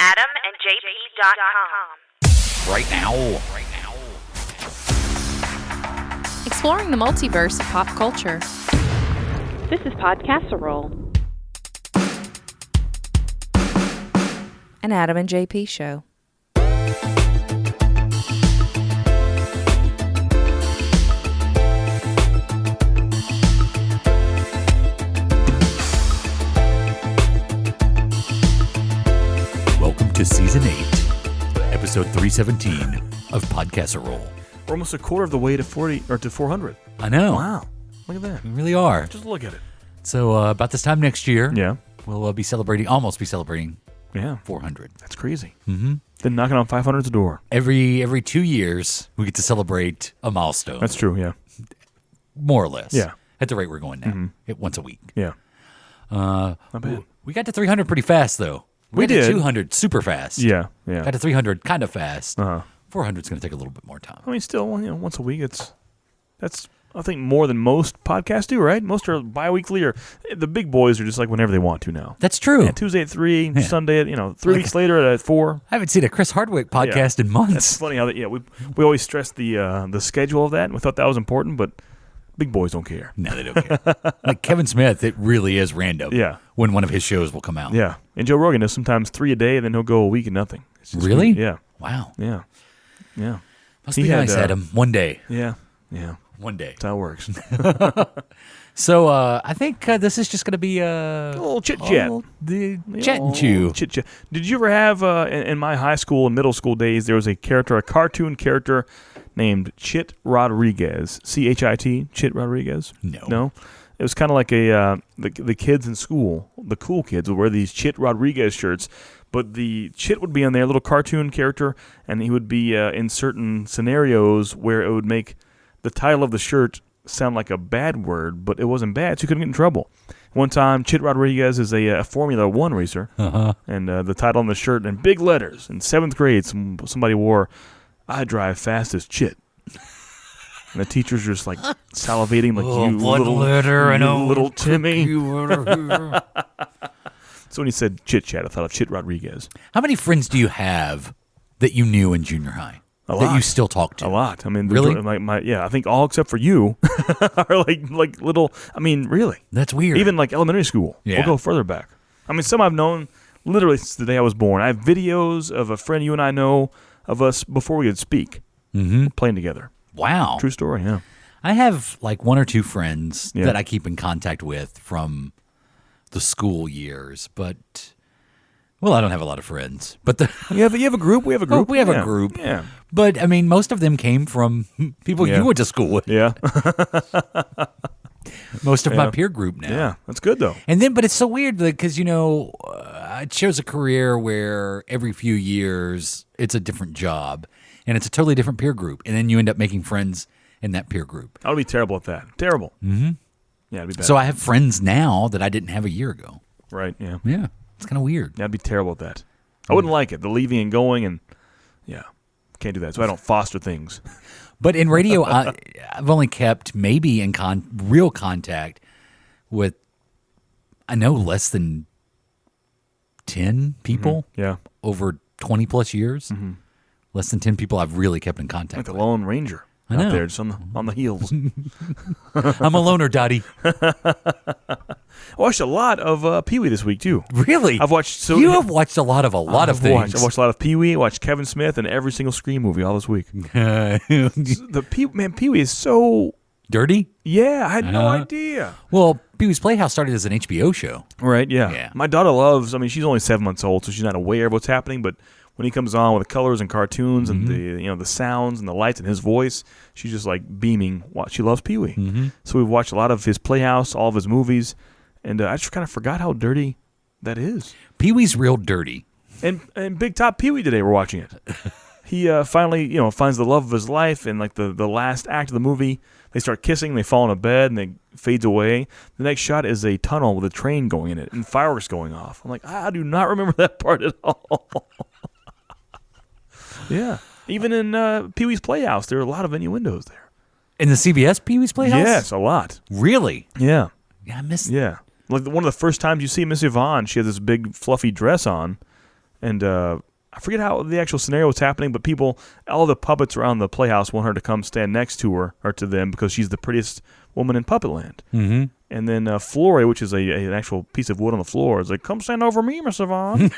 AdamandJP.com. Right now. Exploring the multiverse of pop culture. This is Podcasserole. An Adam and JP show. Welcome to Season 8, Episode 317 of Podcasserole. We're almost a quarter of the way to 400. I know. Wow. Look at that. We really are. Just look at it. So about this time next year, Yeah. we'll almost be celebrating Yeah. 400. That's crazy. Mm-hmm. Then knocking on 500's door. Every 2 years, we get to celebrate a milestone. That's true, yeah. more or less. Yeah. At the rate we're going now. Once a week. Yeah. Not bad. We got to 300 pretty fast, though. We got to did. 200 super fast. Yeah, yeah. Got to 300 kind of fast. Uh-huh. 400 is going to take a little bit more time. I mean, still, once a week, that's I think more than most podcasts do, right? Most are bi-weekly, or the big boys are just like whenever they want to now. That's true. Yeah, Tuesday at 3, Sunday at, 3 weeks later at 4. I haven't seen a Chris Hardwick podcast in months. That's funny how we always stress the schedule of that, and we thought that was important, but big boys don't care. No, they don't care. Like Kevin Smith, it really is random. Yeah. When one of his shows will come out. Yeah. And Joe Rogan does sometimes 3 a day, and then he'll go a week and nothing. It's just Really? weird. Yeah. Wow. Yeah. Yeah. Must be nice, Adam. One day. Yeah. Yeah. One day. That's how it works. So I think this is just going to be A little chit-chat. The chat and chew. Chit-chat. Did you ever have, in my high school and middle school days, there was a cartoon character named Chit Rodriguez. C-H-I-T, Chit Rodriguez? No? It was kind of like the kids in school, the cool kids would wear these Chit Rodriguez shirts, but the Chit would be on there, a little cartoon character, and he would be in certain scenarios where it would make the title of the shirt sound like a bad word, but it wasn't bad, so you couldn't get in trouble. One time, Chit Rodriguez is a Formula One racer, and the title on the shirt in big letters. In 7th grade, somebody wore, "I drive fast as Chit." And the teachers are just like salivating, like, you little Timmy. So when he said Chit Chat, I thought of Chit Rodriguez. How many friends do you have that you knew in junior high? That you still talk to? A lot. I mean, really? I think all except for you are like little. I mean, really. That's weird. Even like elementary school. Yeah. We'll go further back. I mean, some I've known literally since the day I was born. I have videos of a friend you and I know of us before we could speak, playing together. Wow. True story. Yeah. I have like one or two friends Yeah. that I keep in contact with from the school years, but I don't have a lot of friends. But You have a group. We have a group. we have a group. Yeah. But I mean, most of them came from people Yeah. you went to school with. Yeah. Most of my peer group now. Yeah. That's good though. And then, but it's so weird because, it shows a career where every few years it's a different job and it's a totally different peer group. And then you end up making friends in that peer group. I would be terrible at that. Terrible. Mm-hmm. Yeah, it'd be bad. So I have friends now that I didn't have a year ago. Right. Yeah. Yeah. It's kind of weird. Yeah, I'd be terrible at that. I wouldn't like it. The leaving and going, and can't do that. So I don't foster things. But in radio, I've only kept maybe in real contact with, I know, less than 10 people Yeah. over 20 plus years. Less than 10 people I've really kept in contact Like the with. Lone Ranger I out know. there, just on the heels. I'm a loner, Dottie. I watched a lot of Pee-wee this week, too. Really? I've watched You have watched a lot of things. I watched a lot of Pee-wee. I watched Kevin Smith and every single Scream movie all this week. Pee-wee is so... Dirty? Yeah, I had no idea. Well, Pee-wee's Playhouse started as an HBO show. Right, yeah. Yeah. My daughter loves... I mean, she's only 7 months old, so she's not aware of what's happening, but when he comes on with the colors and cartoons and the sounds and the lights and his voice, she's just like beaming. She loves Pee-wee. So we've watched a lot of his Playhouse, all of his movies, and I just kind of forgot how dirty that is. Pee-wee's real dirty. And Big Top Pee-wee today, we're watching it. He finally, finds the love of his life, and like the last act of the movie, they start kissing, they fall in a bed, and it fades away. The next shot is a tunnel with a train going in it and fireworks going off. I'm like, I do not remember that part at all. Yeah. Even in Pee-wee's Playhouse, there are a lot of innuendos there. In the CBS Pee-wee's Playhouse? Yes, a lot. Really? Yeah. Yeah, I missed Yeah. Like one of the first times you see Miss Yvonne, she has this big fluffy dress on. and I forget how the actual scenario was happening, but all the puppets around the playhouse want her to come stand next to her or to them because she's the prettiest woman in Puppetland. Mm-hmm. And then Flory, which is an actual piece of wood on the floor, is like, "Come stand over me, Miss Yvonne."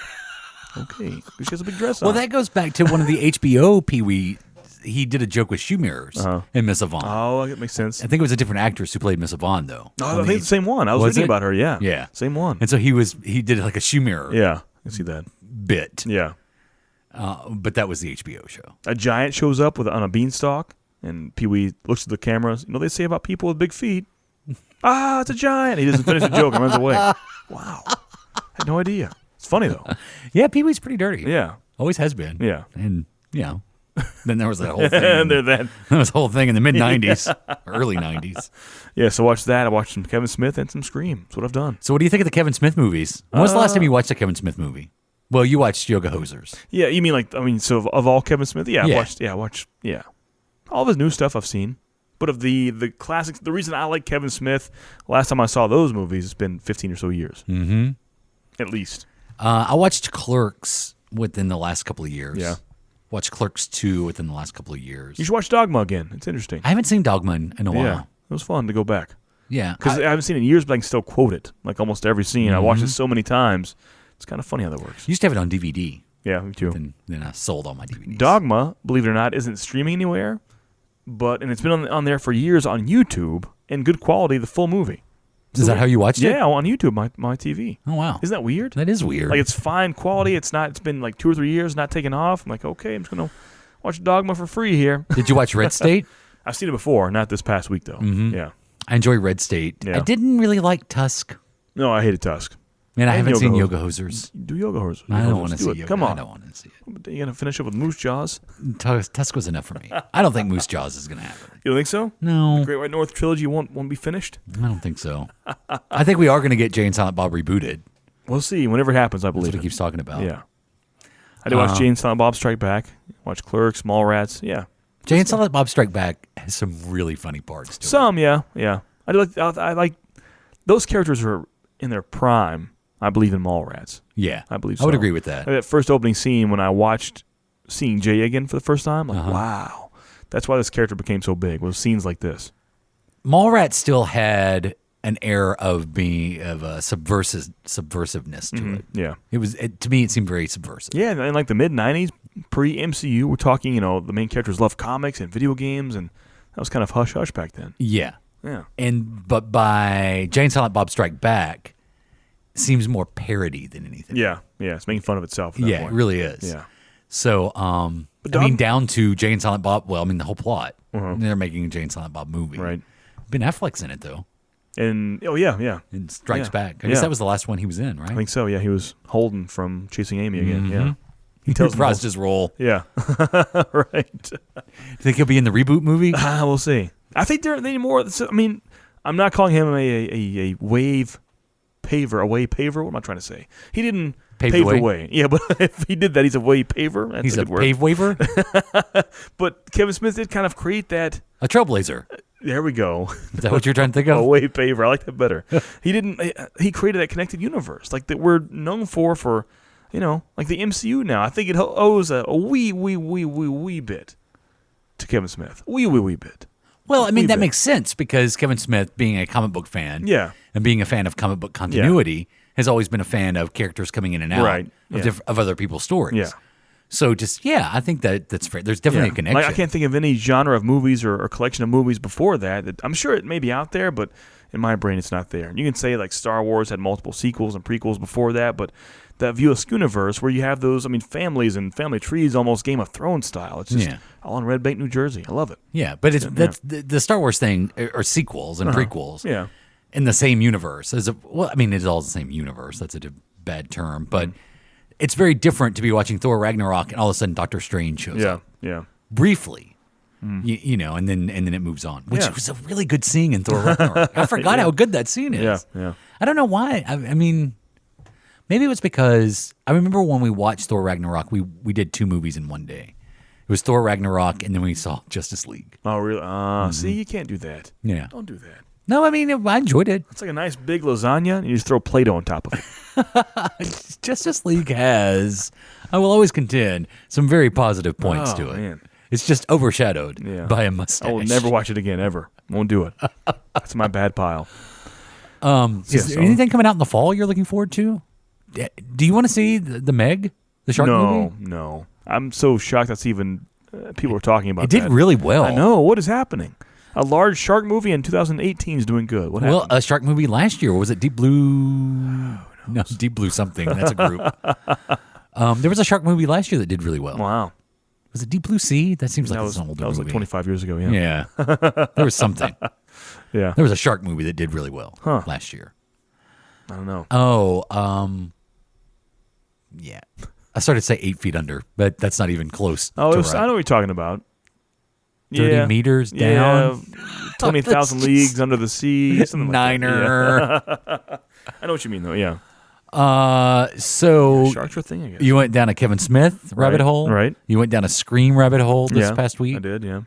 Okay, she has a big dress on. Well, that goes back to one of the HBO Pee-wee. He did a joke with shoe mirrors in Miss Yvonne. Oh, that makes sense. I think it was a different actress who played Miss Yvonne, though. Oh, I think it's the same one. I was thinking about her. Yeah, yeah, same one. And so he did like a shoe mirror. Yeah, I see that bit. Yeah. But that was the HBO show. A giant shows up on a beanstalk, and Pee-wee looks at the cameras. You know what they say about people with big feet? Ah, it's a giant. He doesn't finish the joke and runs away. Wow. I had no idea. It's funny, though. Yeah, Pee-wee's pretty dirty. Yeah. Always has been. Yeah. And, then there was that whole thing. And that. There was a whole thing in the mid-'90s, early 90s. Yeah, so watch that. I watched some Kevin Smith and some Scream. That's what I've done. So what do you think of the Kevin Smith movies? When was the last time you watched a Kevin Smith movie? Well, you watched Yoga Hosers. Yeah, you mean so of all Kevin Smith? Yeah, Yeah. I watched all of his new stuff I've seen. But of the classics, the reason I like Kevin Smith, last time I saw those movies, it's been 15 or so years. Mm-hmm. At least. I watched Clerks within the last couple of years. Yeah. Watched Clerks 2 within the last couple of years. You should watch Dogma again. It's interesting. I haven't seen Dogma in a while. Yeah, it was fun to go back. Yeah. Because I haven't seen it in years, but I can still quote it. Like almost every scene. I watched it so many times. It's kind of funny how that works. Used to have it on DVD. Yeah, me too. Then I sold all my DVDs. Dogma, believe it or not, isn't streaming anywhere, and it's been on there for years on YouTube, in good quality, the full movie. Is that how you watched it? Yeah, on YouTube, my TV. Oh, wow. Isn't that weird? That is weird. Like, it's fine quality. It's been like 2 or 3 years, not taken off. I'm like, okay, I'm just going to watch Dogma for free here. Did you watch Red State? I've seen it before, not this past week, though. Mm-hmm. Yeah. I enjoy Red State. Yeah. I didn't really like Tusk. No, I hated Tusk. Man, I And haven't seen Yoga Yoga Hosers. Do Yoga Hosers. I don't want to Do see it. Yoga. Come on. I don't want to see it. You going to finish up with Moose Jaws? Tusk was enough for me. I don't think Moose Jaws is going to happen. You don't think so? No. Great White North trilogy won't be finished? I don't think so. I think we are going to get Jay and Silent Bob rebooted. We'll see. Whenever it happens, I That's believe what he keeps talking about. Yeah. I did watch Jay and Silent Bob Strike Back. Watch Clerks, Mallrats. Yeah. Jay and Silent Bob Strike Back has some really funny parts to it. Some, yeah. I like those characters are in their prime. I believe in Mallrats. Yeah. I believe so. I would agree with that. That first opening scene when I watched seeing Jay again for the first time, like, wow. That's why this character became so big, was scenes like this. Mallrats still had an air of being of a subversiveness to it. Yeah. To me, it seemed very subversive. Yeah, in like the mid-'90s, pre-MCU, we're talking, the main characters love comics and video games, and that was kind of hush-hush back then. Yeah. Yeah. But by Jay and Silent Bob Strike Back, it seems more parody than anything. Yeah, it's making fun of itself at that Yeah, point. it really is. Yeah. So, down to Jay and Silent Bob. Well, the whole plot. They're making a Jay and Silent Bob movie. Right. Ben Affleck's in it though. And yeah. And Strikes Yeah. Back. I guess that was the last one he was in, right? I think so. Yeah, he was Holden from Chasing Amy again. Yeah. He tells them reprised his role. Yeah. Right. Think he'll be in the reboot movie? We'll see. I think they need more. I'm not calling him a wave paver. A way paver. What am I trying to say? He didn't Pave pave the the way? way. Yeah, but if he did that, he's a way paver. That's He's a a good word. pave waver? But Kevin Smith did kind of create that. A trailblazer. There we go. Is that what you're trying to think of? A way paver. I like that better. He created that connected universe, like that we're known for, like the MCU now. I think it owes a wee bit to Kevin Smith. Wee bit. Well, that bit. makes sense because Kevin Smith, being a comic book fan, Yeah. and being a fan of comic book continuity, has always been a fan of characters coming in and out Right. Yeah. of other people's stories. Yeah. So I think that's fair. There's definitely a connection. Like, I can't think of any genre of movies or collection of movies before that. I'm sure it may be out there, but in my brain, it's not there. You can say like Star Wars had multiple sequels and prequels before that, but that view of Skooniverse where you have those, families and family trees, almost Game of Thrones style. It's just all in Red Bank, New Jersey. I love it. Yeah, but that's the Star Wars thing are sequels and prequels. Yeah. In the same universe. It's all the same universe. That's a bad term, but it's very different to be watching Thor Ragnarok and all of a sudden Doctor Strange shows up. Yeah. Briefly. And then it moves on, which Yeah. was a really good scene in Thor Ragnarok. I forgot how good that scene is. Yeah. I don't know why. Maybe it was because I remember when we watched Thor Ragnarok, we did 2 movies in one day. It was Thor Ragnarok, and then we saw Justice League. Oh, really? See, you can't do that. Yeah. Don't do that. No, I mean, I enjoyed it. It's like a nice big lasagna, and you just throw Play-Doh on top of it. Justice League has, I will always contend, some very positive points to it. Man. It's just overshadowed by a mustache. I will never watch it again, ever. Won't do it. That's my bad pile. Is there anything coming out in the fall you're looking forward to? Do you want to see the Meg, the shark movie? No. I'm so shocked that's even people are talking about It did really well. I know. What is happening? A large shark movie in 2018 is doing good. What happened? Well, a shark movie last year. Was it Deep Blue? No, Deep Blue something. That's a group. There was a shark movie last year that did really well. Wow. Was it Deep Blue Sea? That seems like it's an older movie. That was like 25 years ago, yeah. Yeah. There was something. Yeah. There was a shark movie that did really well last year. I don't know. Oh, yeah. I started to say 8 Feet Under, but that's not even close. Oh, to I know what you're talking about. 30 meters down. 20,000 leagues under the sea. Something Niner. Like that. Yeah. I know what you mean, though, yeah. So sharks are a thing, I guess. you went down a Kevin Smith rabbit hole. Right. You went down a Scream rabbit hole this past week. I did, yeah.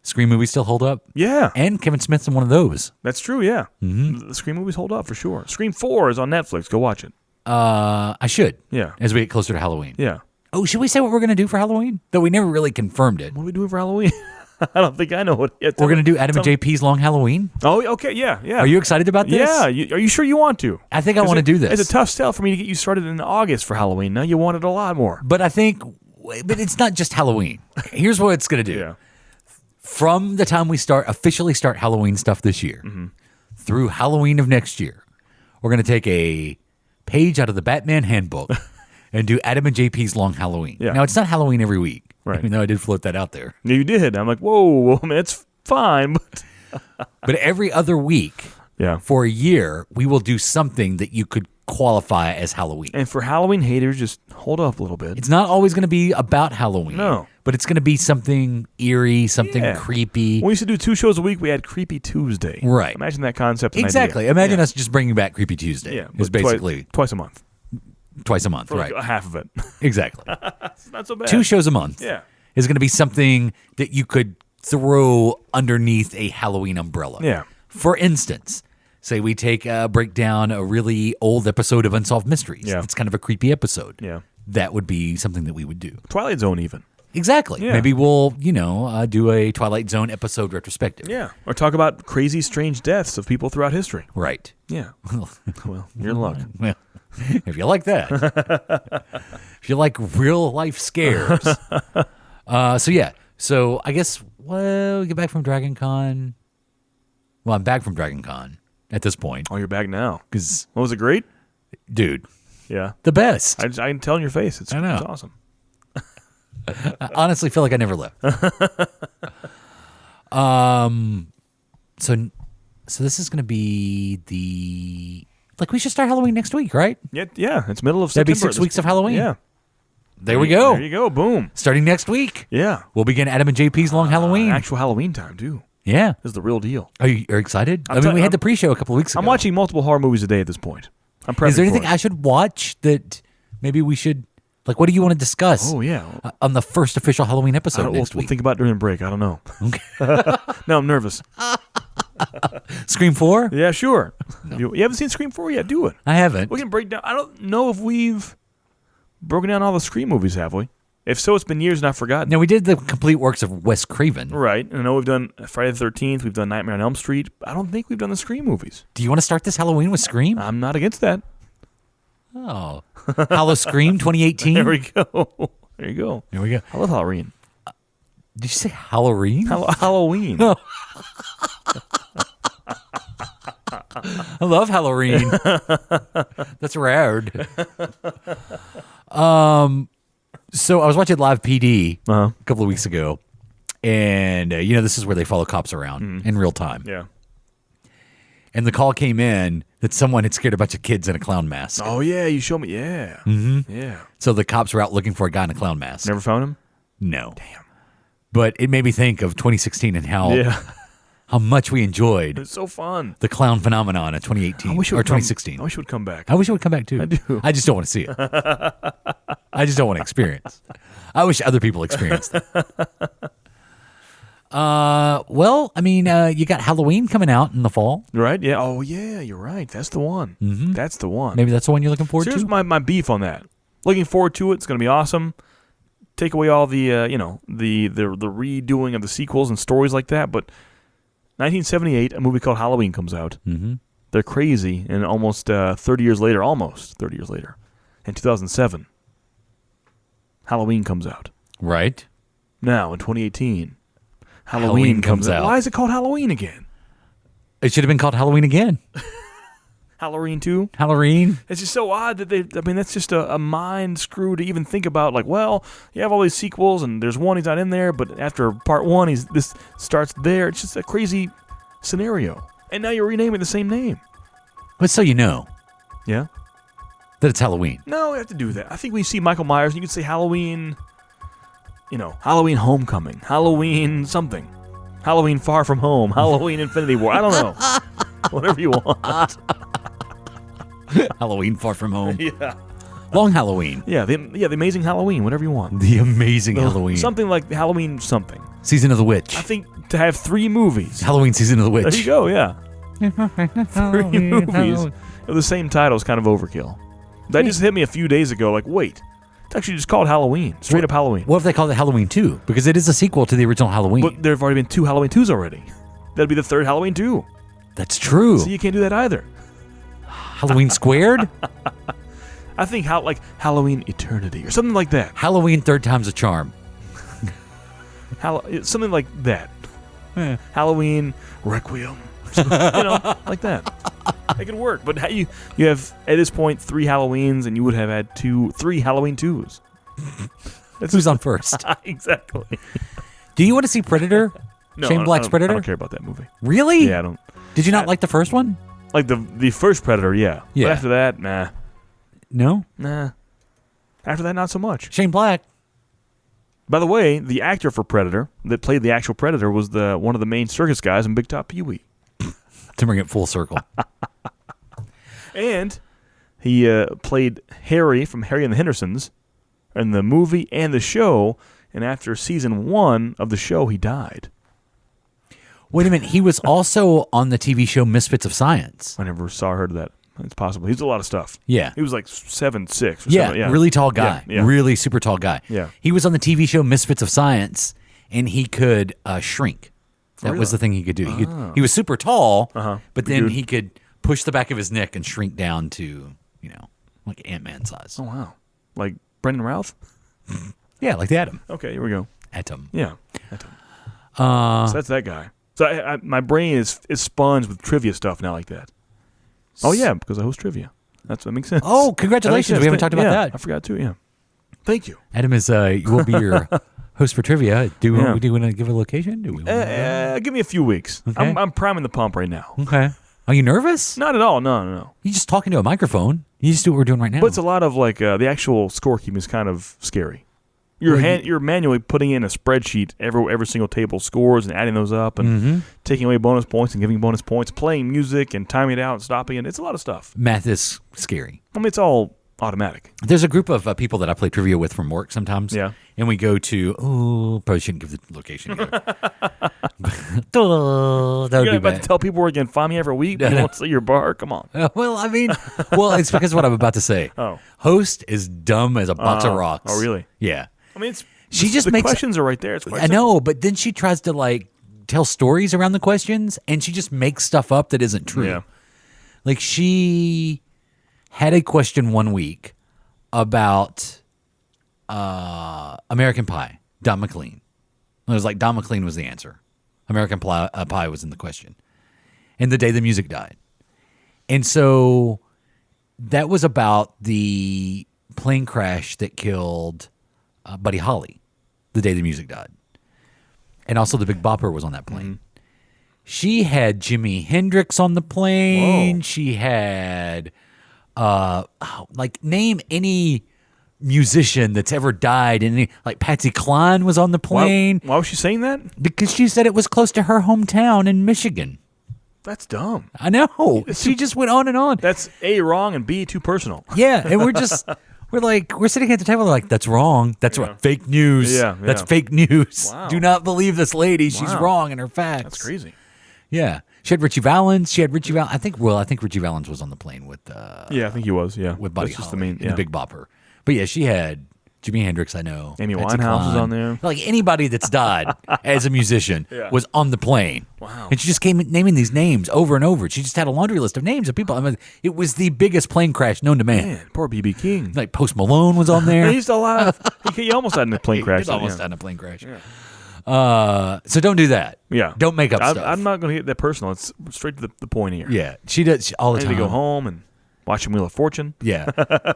Scream movies still hold up? Yeah. And Kevin Smith's in one of those. That's true, yeah. Mm-hmm. The Scream movies hold up for sure. Scream 4 is on Netflix. Go watch it. I should. Yeah. As we get closer to Halloween. Yeah. Oh, should we say what we're going to do for Halloween? Though we never really confirmed it. What are we doing for Halloween? I don't think I know what yet. We're going to do Adam and JP's Long Halloween. Oh, okay, yeah. Are you excited about this? Yeah. Are you sure you want to? I think I want to do this. It's a tough sell for me to get you started in August for Halloween. Now you want it a lot more. But but it's not just Halloween. Here's what it's going to do. Yeah. From the time we officially start Halloween stuff this year, through Halloween of next year, we're going to take a page out of the Batman handbook and do Adam and JP's Long Halloween. Yeah. Now, it's not Halloween every week, right? Even though I did float that out there. Yeah, you did. I'm like, whoa, man, it's fine. But every other week for a year, we will do something that you could qualify as Halloween. And for Halloween haters, just hold up a little bit. It's not always going to be about Halloween. No. But it's going to be something eerie, something creepy. When we used to do 2 shows a week, we had Creepy Tuesday. Right. Imagine that concept. Exactly. Imagine us just bringing back Creepy Tuesday. Yeah. It's basically twice a month. Twice a month, For right. like half of it. Exactly. It's not so bad. 2 shows a month is going to be something that you could throw underneath a Halloween umbrella. Yeah. For instance, say we break down a really old episode of Unsolved Mysteries. Yeah. It's kind of a creepy episode. Yeah. That would be something that we would do. Twilight Zone even. Exactly. Yeah. Maybe we'll, do a Twilight Zone episode retrospective. Yeah. Or talk about crazy, strange deaths of people throughout history. Right. Yeah. Well, you're in luck. Well, if you like that. If you like real life scares. So I guess, we get back from Dragoncon. Well, I'm back from Dragoncon at this point. Oh, you're back now. Because, was it great? dude, Yeah. the best. I can tell in your face. It's awesome. I honestly feel like I never left. So this is going to be we should start Halloween next week, right? Yeah. It's middle of That'd September. be 6 weeks of Halloween. Yeah. There we go. There you go. Boom. Starting next week. Yeah. We'll begin Adam and JP's Long Halloween. Actual Halloween time, too. Yeah. This is the real deal. Are you excited? We had the pre-show a couple of weeks ago. I'm watching multiple horror movies a day at this point. I'm prepping. Is there anything for it. I should watch that maybe we should, what do you want to discuss? Oh, yeah. On the first official Halloween episode next We'll week? think about it during break. I don't know. Okay. No, I'm nervous. Scream 4? Yeah, sure. No. You haven't seen Scream 4 yet, do it. I haven't. We can break down. I don't know if we've broken down all the Scream movies, have we? If so, it's been years and I've forgotten. Now, we did the complete works of Wes Craven. Right. And I know we've done Friday the 13th. We've done Nightmare on Elm Street. I don't think we've done the Scream movies. Do you want to start this Halloween with Scream? I'm not against that. Oh. Hallow Scream 2018? There we go. There you go. Here we go. I love Halloween. Did you say Halloween? Halloween. Oh. I love Halloween. That's rad. So I was watching Live PD a couple of weeks ago, and this is where they follow cops around in real time. Yeah. And the call came in that someone had scared a bunch of kids in a clown mask. Oh, yeah. You showed me. Yeah. Mm-hmm. Yeah. So the cops were out looking for a guy in a clown mask. Never found him? No. Damn. But it made me think of 2016 and how much we enjoyed It's so fun. the clown phenomenon of 2018 or 2016. I wish it would come back. I wish it would come back too. I do. I just don't want to see it. I just don't want to experience. I wish other people experienced it. Well, I mean, you got Halloween coming out in the fall. Right? Yeah. Oh, yeah. You're right. That's the one. Mm-hmm. That's the one. Maybe that's the one you're looking forward So here's to. my beef on that. Looking forward to it. It's going to be awesome. Take away all the the redoing of the sequels and stories like that. But 1978, a movie called Halloween comes out. Mm-hmm. They're crazy, and almost 30 years later, in 2007, Halloween comes out. Right. Now, in 2018, Halloween comes out. Why is it called Halloween again? It should have been called Halloween again. Halloween 2? Halloween. It's just so odd that that's just a mind screw to even think about. Like, well, you have all these sequels, and there's one he's not in there, but after part 1, this starts there. It's just a crazy scenario. And now you're renaming the same name. But so you know Yeah? that it's Halloween. No, we have to do that. I think we see Michael Myers, and you could say Halloween, Halloween Homecoming, Halloween something, Halloween Far From Home, Halloween Infinity War. I don't know. Whatever you want. Halloween Far From Home. Yeah. Long Halloween. Yeah, the Amazing Halloween, whatever you want. The Amazing Halloween. Something like Halloween something. Season of the Witch. I think to have 3 movies. Halloween Season of the Witch. There you go, yeah. 3 movies of the same title is kind of overkill. That just hit me a few days ago, like, wait, it's actually just called Halloween. Straight up Halloween. What if they called it Halloween 2? Because it is a sequel to the original Halloween. But there have already been 2 Halloween 2s already. That'd be the 3rd Halloween 2. That's true. So you can't do that either. Halloween Squared? I think like Halloween Eternity or something like that. Halloween Third Time's a Charm. Something like that. Halloween Requiem. Like that. It could work. But you have, at this point, 3 Halloweens, and you would have had 3 Halloween 2s. Who's on first? Exactly. Do you want to see Predator? No, Shane Black's Predator? I don't care about that movie. Really? Yeah, I don't. Did you not like the first one? Like the first Predator, yeah. Yeah. But after that, nah. No? Nah. After that, not so much. Shane Black. By the way, the actor for Predator that played the actual Predator was one of the main circus guys in Big Top Pee-wee. To bring it full circle. And he played Harry from Harry and the Hendersons in the movie and the show, and after season 1 of the show, he died. Wait a minute. He was also on the TV show Misfits of Science. I never saw or heard of that. It's possible. He was a lot of stuff. Yeah. He was like 7'6". Yeah, really tall guy. Yeah. Really super tall guy. Yeah. He was on the TV show Misfits of Science, and he could shrink. That Really? was the thing he could do. He was super tall, but then Dude. he could push the back of his neck and shrink down to, like Ant-Man size. Oh, wow. Like Brendan Routh? Yeah, like the Atom. Okay, here we go. Atom. Yeah. So that's that guy. So my brain is sponged with trivia stuff now like that. Oh, yeah, because I host trivia. That makes sense. Oh, congratulations. We haven't talked about that. I forgot to, yeah. Thank you. Adam will be your host for trivia. Do we want to give a location? Do we Give me a few weeks. Okay. I'm priming the pump right now. Okay. Are you nervous? Not at all. No. You're just talking to a microphone. You just do what we're doing right now. But it's a lot of like the actual scorekeeping is kind of scary. You're manually putting in a spreadsheet every single table scores and adding those up and taking away bonus points and giving bonus points, playing music and timing it out and stopping it. It's a lot of stuff. Math is scary. I mean, it's all automatic. There's a group of people that I play trivia with from work sometimes. Yeah. And we go to, probably shouldn't give the location here. That You're would be about bad. to tell people where you can find me every week. You want to see your bar? Come on. It's because of what I'm about to say. Oh. Host is dumb as a box of rocks. Oh, really? Yeah. I mean, The questions are right there. It's quite I simple. know, but then she tries to like tell stories around the questions, and she just makes stuff up that isn't true. Yeah. Like she had a question one week about American Pie, Don McLean. It was like Don McLean was the answer. American Pie was in the question. And the day the music died. And so that was about the plane crash that killed Buddy Holly the day the music died. And also the Big Bopper was on that plane. She had Jimi Hendrix on the plane. Whoa. She had, name any musician that's ever died. And like Patsy Cline was on the plane. Why was she saying that? Because she said it was close to her hometown in Michigan. That's dumb. I know. She just went on and on. That's A, wrong, and B, too personal. Yeah, and we're just we're sitting at the table. They're like, that's wrong. That's Yeah. right. Fake news. Yeah, That's yeah. fake news. Wow. Do not believe this lady. She's Wow. wrong in her facts. That's crazy. Yeah. She had Richie Valens. She had Richie Valens. I think Richie Valens was on the plane with Yeah, I think he was. Yeah, with Buddy That's just Holly the main. and the Big Bopper. But yeah, she had Jimi Hendrix, I know. Amy Patsy Winehouse was Cline. on there. Like anybody that's died as a musician Yeah. was on the plane. Wow. And she just came naming these names over and over. She just had a laundry list of names of people. I mean, it was the biggest plane crash known to man. Man, poor BB King. Like Post Malone was on there. He's still alive. he almost died in a plane crash. He almost yeah. had a plane crash. So don't do that. Yeah. Don't make up stuff. I'm not going to get that personal. It's straight to the point here. Yeah. She does all the I need time. to go home and watch some Wheel of Fortune. Yeah.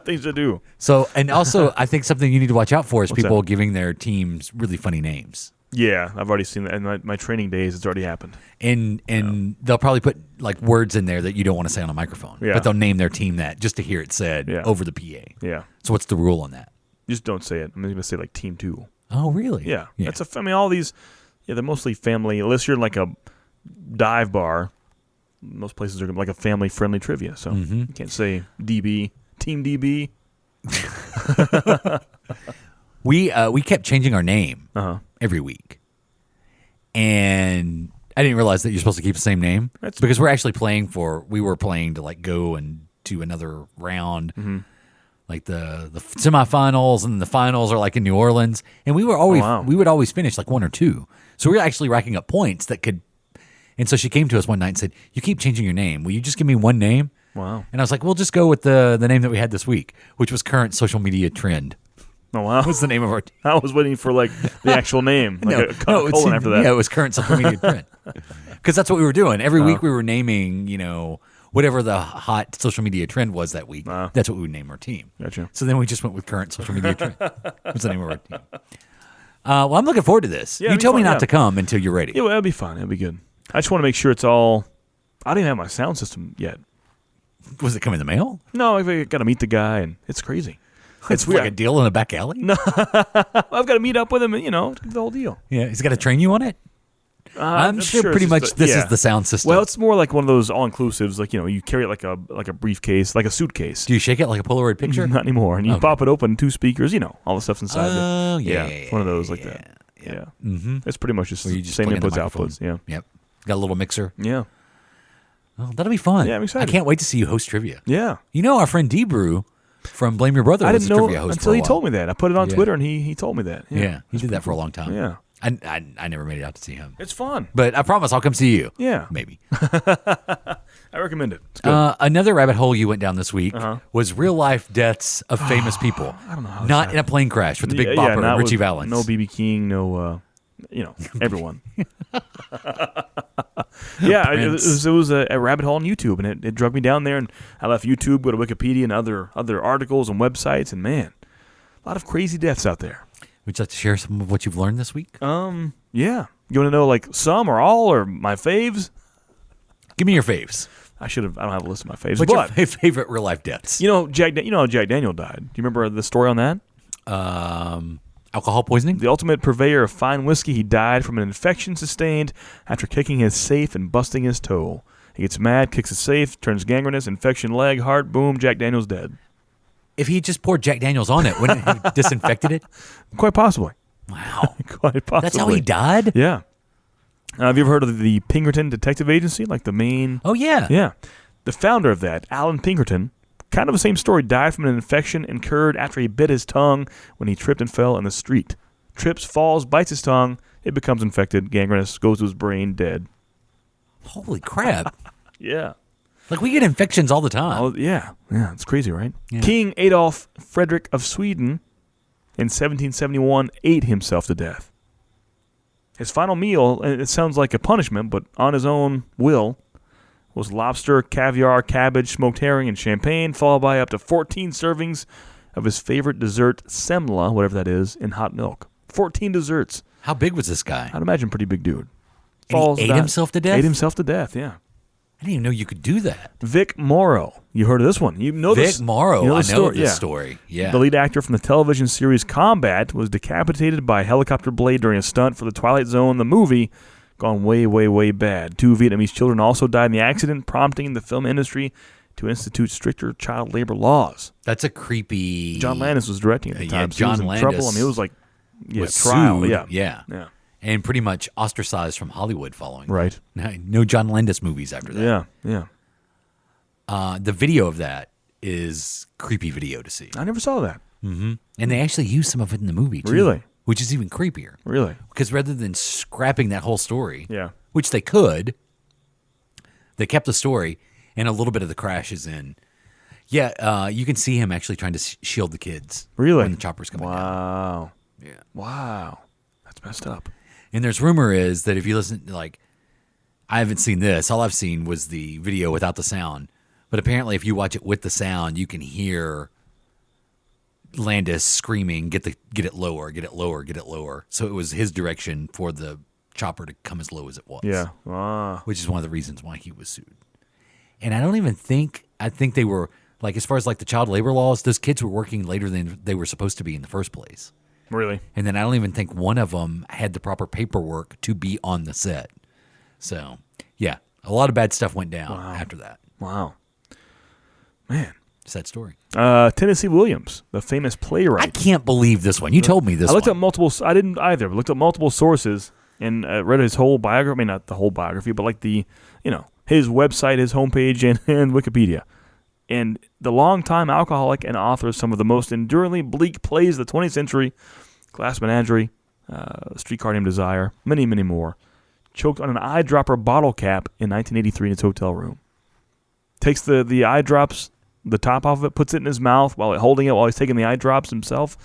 Things to do. So, and also, I think something you need to watch out for is What's people that? giving their teams really funny names. Yeah, I've already seen that. In my training days, it's already happened. And they'll probably put like words in there that you don't want to say on a microphone. Yeah. But they'll name their team that just to hear it said Yeah. over the PA. Yeah. So what's the rule on that? Just don't say it. I'm going to say like Team 2. Oh, really? Yeah. All these, they're mostly family. Unless you're in like a dive bar, most places are like a family-friendly trivia. So you can't say DB, Team DB. We kept changing our name Uh-huh. every week. And I didn't realize that you're supposed to keep the same name. That's- because we were playing to like go and do another round. Like the semifinals and the finals are like in New Orleans. And we would always finish like 1 or 2. So we were actually racking up points that could. And so she came to us one night and said, "You keep changing your name. Will you just give me one name?" Wow. And I was like, "We'll just go with the name that we had this week, which was current social media trend." Oh, wow. Was the name of our team. I was waiting for like the actual name. Like a colon after that. Yeah, it was current social media trend. Because that's what we were doing. Every week we were naming, whatever the hot social media trend was that week. That's what we would name our team. Gotcha. So then we just went with current social media trend. What's the name of our team? Well, I'm looking forward to this. Yeah, You it'll be told me fun, not to come until you're ready. Yeah, well, that'll be fun. It'll be good. I just want to make sure it's all. I didn't have my sound system yet. Was it come in the mail? No, I've got to meet the guy, and it's crazy. It's like a deal in a back alley? No. I've got to meet up with him, and the whole deal. Yeah, he's got to train you on it? I'm sure pretty it's much just this is the sound system. Well, it's more like one of those all-inclusives, like, you carry it like a briefcase, like a suitcase. Do you shake it like a Polaroid picture? Not anymore. And you pop it open, 2 speakers, all the stuff's inside Oh, it. yeah. It's one of those like that. Yeah. Mm-hmm. It's pretty much just Where you the just same plug in the inputs, microphone. outputs. Yeah. Yep. Got a little mixer. Yeah. Oh, that'll be fun. Yeah, I'm excited. I can't wait to see you host trivia. Yeah. Our friend Debrew from Blame Your Brother I was didn't a know trivia host until for a he while. told me that. I put it on Yeah. Twitter, and he told me that. Yeah, he did that for a long time. Yeah. I never made it out to see him. It's fun. But I promise I'll come see you. Yeah. Maybe. I recommend it. It's good. Another rabbit hole you went down this week was real life deaths of famous people. I don't know how Not in a plane crash with the Big Bopper not and Richie with- Valens. No BB King, no, everyone. Yeah, it was a rabbit hole on YouTube, and it drug me down there, and I left YouTube, go to Wikipedia and other articles and websites, and man, a lot of crazy deaths out there. Would you like to share some of what you've learned this week? Yeah. You want to know like some or all or my faves? Give me your faves. I don't have a list of my faves. What's But your favorite real life deaths? Jack Daniel died. Do you remember the story on that? Alcohol poisoning? The ultimate purveyor of fine whiskey, he died from an infection sustained after kicking his safe and busting his toe. He gets mad, kicks his safe, turns gangrenous, infection leg, heart, boom, Jack Daniel's dead. If he just poured Jack Daniels on it, wouldn't it have disinfected it? Quite possibly. Wow. Quite possibly. That's how he died? Yeah. Have you ever heard of the Pinkerton Detective Agency? Like the main... Oh, yeah. Yeah. The founder of that, Alan Pinkerton, kind of the same story, died from an infection incurred after he bit his tongue when he tripped and fell in the street. Trips, falls, bites his tongue, it becomes infected, gangrenous, goes to his brain, dead. Holy crap. Yeah. Like, we get infections all the time. Oh, yeah. Yeah, it's crazy, right? Yeah. King Adolf Frederick of Sweden in 1771 ate himself to death. His final meal, and it sounds like a punishment, but on his own will, was lobster, caviar, cabbage, smoked herring, and champagne, followed by up to 14 servings of his favorite dessert, semla, whatever that is, in hot milk. 14 desserts. How big was this guy? I'd imagine pretty big dude. And he ate himself to death? Ate himself to death, yeah. I didn't even know you could do that. Vic Morrow. You heard of this one. You know this. Vic Morrow. You know I the know story? this Yeah. story. Yeah. The lead actor from the television series Combat was decapitated by a helicopter blade during a stunt for The Twilight Zone, the movie, gone way, way, way bad. 2 Vietnamese children also died in the accident, prompting the film industry to institute stricter child labor laws. That's a creepy. John Landis was directing at the time. Yeah, so John he was in Landis trouble. I mean, it was like was trial. sued. Yeah. And pretty much ostracized from Hollywood following. Right. No John Landis movies after that. Yeah. The video of that is creepy video to see. I never saw that. Mm-hmm. And they actually use some of it in the movie, too. Really? Which is even creepier. Really? Because rather than scrapping that whole story, Yeah. which they could, they kept the story, and a little bit of the crash is in. Yeah, you can see him actually trying to shield the kids. Really? When the chopper's coming down. Wow. Yeah. Wow. That's messed up. And there's rumor is that if you listen, I haven't seen this. All I've seen was the video without the sound. But apparently if you watch it with the sound, you can hear Landis screaming, get it lower, get it lower, get it lower. So it was his direction for the chopper to come as low as it was. Yeah. Wow. Which is one of the reasons why he was sued. And I don't even think, I think they were, as far as the child labor laws, those kids were working later than they were supposed to be in the first place. Really? And then I don't even think one of them had the proper paperwork to be on the set. So, yeah, a lot of bad stuff went down after that. Wow. Man. Sad story. Tennessee Williams, the famous playwright. I can't believe this one. You told me this I looked one. up multiple. I didn't either. But looked up multiple sources and read his whole biography. I mean, not the whole biography, but his website, his homepage, and Wikipedia. And the longtime alcoholic and author of some of the most enduringly bleak plays of the 20th century, Glass Menagerie, Streetcar Named Desire, many, many more, choked on an eyedropper bottle cap in 1983 in his hotel room. Takes the eye drops, the top off of it, puts it in his mouth while he's taking the eye drops himself,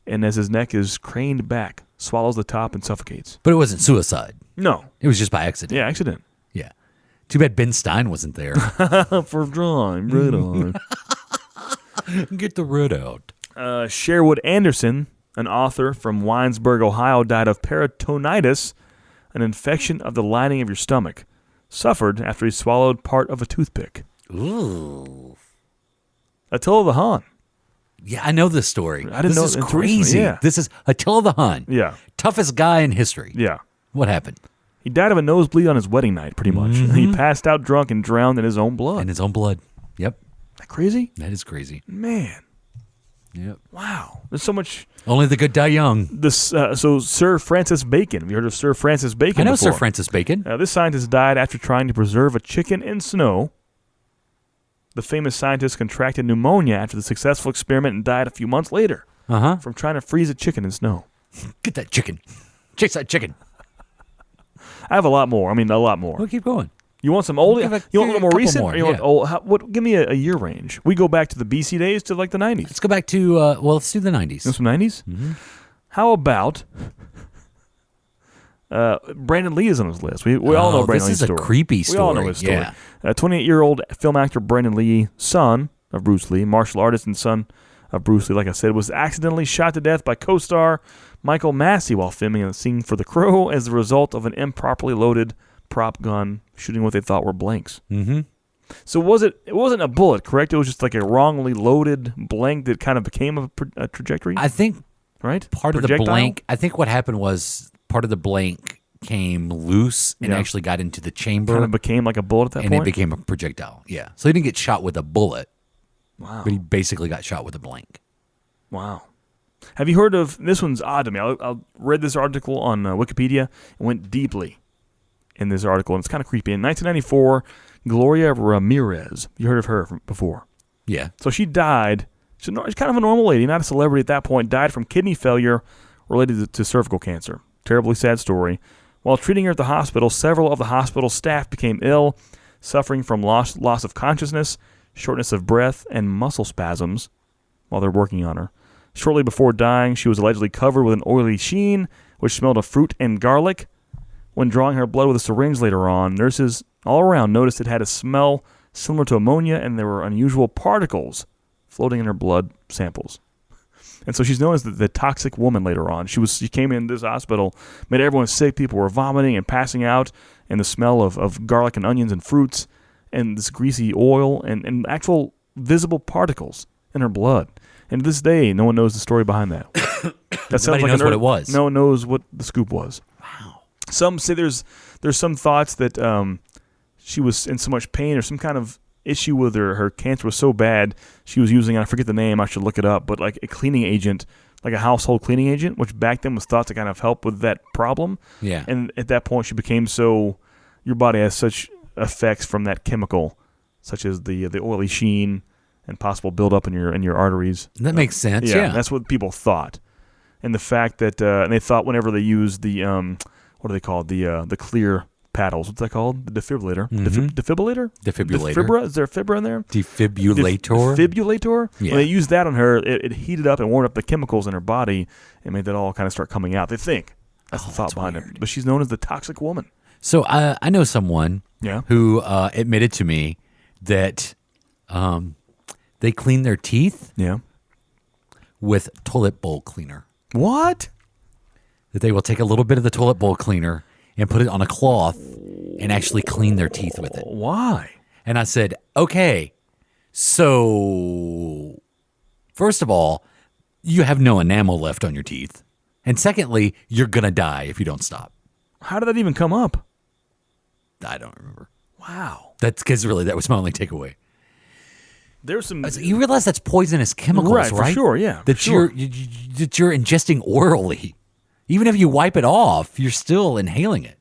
and as his neck is craned back, swallows the top and suffocates. But it wasn't suicide. No. It was just by accident. Yeah, accident. Yeah. Too bad Ben Stein wasn't there. For drawing, right on. Get the red out. Sherwood Anderson, an author from Winesburg, Ohio, died of peritonitis, an infection of the lining of your stomach. Suffered after he swallowed part of a toothpick. Ooh. Attila the Hun. Yeah, I know this story. I didn't know this is it crazy. recently, yeah. This is Attila the Hun. Yeah. Toughest guy in history. Yeah. What happened? He died of a nosebleed on his wedding night, pretty much. Mm-hmm. He passed out drunk and drowned in his own blood. In his own blood. Yep. That crazy? That is crazy. Man. Yep. Wow. There's so much. Only the good die young. So Sir Francis Bacon. Have you heard of Sir Francis Bacon I know before? Sir Francis Bacon. This scientist died after trying to preserve a chicken in snow. The famous scientist contracted pneumonia after the successful experiment and died a few months later from trying to freeze a chicken in snow. Get that chicken. Chase that chicken. I have a lot more. A lot more. We'll keep going. You want some old? You want a little more couple recent? more, Or you want old? Give me a year range. We go back to the BC days to the 90s. Let's go back to, let's do the 90s. You know some 90s? Mm-hmm. How about Brandon Lee is on his list. We all know Brandon Lee's story. This is a creepy story. We all know his story. Yeah. 28-year-old film actor Brandon Lee, son of Bruce Lee, martial artist and son of Bruce Lee, like I said, was accidentally shot to death by co-star Michael Massey while filming a scene for The Crow as the result of an improperly loaded prop gun shooting what they thought were blanks. Mm-hmm. So it wasn't a bullet, correct? It was just like a wrongly loaded blank that kind of became a trajectory? I think right? part of the blank, I think what happened was part of the blank came loose and actually got into the chamber. Kind of became like a bullet at that point? And it became a projectile, yeah. So he didn't get shot with a bullet. Wow. But he basically got shot with a blank. Wow. Have you heard of, this one's odd to me. I read this article on Wikipedia and went deeply in this article, and it's kind of creepy. In 1994, Gloria Ramirez, you heard of her before? Yeah. So she died. She's kind of a normal lady, not a celebrity at that point, died from kidney failure related to cervical cancer. Terribly sad story. While treating her at the hospital, several of the hospital staff became ill, suffering from loss of consciousness, shortness of breath, and muscle spasms while they're working on her. Shortly before dying, she was allegedly covered with an oily sheen, which smelled of fruit and garlic. When drawing her blood with a syringe later on, nurses all around noticed it had a smell similar to ammonia, and there were unusual particles floating in her blood samples. And so she's known as the toxic woman later on. She came in this hospital, made everyone sick. People were vomiting and passing out, and the smell of garlic and onions and fruits, and this greasy oil, and actual visible particles in her blood. And to this day, no one knows the story behind that. That sounds like knows what it was. No one knows what the scoop was. Wow. Some say there's some thoughts that she was in so much pain or some kind of issue with her cancer was so bad, she was using, I forget the name, I should look it up, but like a cleaning agent, like a household cleaning agent, which back then was thought to kind of help with that problem. Yeah. And at that point, she became so, your body has such effects from that chemical, such as the oily sheen and possible buildup in your arteries. That makes sense. Yeah. That's what people thought. And the fact that, and they thought whenever they used the, what are they called? The clear paddles. What's that called? The defibrillator? Defibrillator? Defibrillator. Defibra? Is there a fibra in there? Defibrillator. Defibrillator? Yeah. When they used that on her, it heated up and warmed up the chemicals in her body and made that all kind of start coming out. They think. That's the thought behind it. But she's known as the toxic woman. So I know someone who admitted to me that they clean their teeth with toilet bowl cleaner. What? That they will take a little bit of the toilet bowl cleaner and put it on a cloth and actually clean their teeth with it. Why? And I said, okay, so first of all, you have no enamel left on your teeth. And secondly, you're going to die if you don't stop. How did that even come up? I don't remember. Wow. That's because really that was my only takeaway. There's some. You realize that's poisonous chemicals, right? For sure, yeah. That you're ingesting orally. Even if you wipe it off, you're still inhaling it.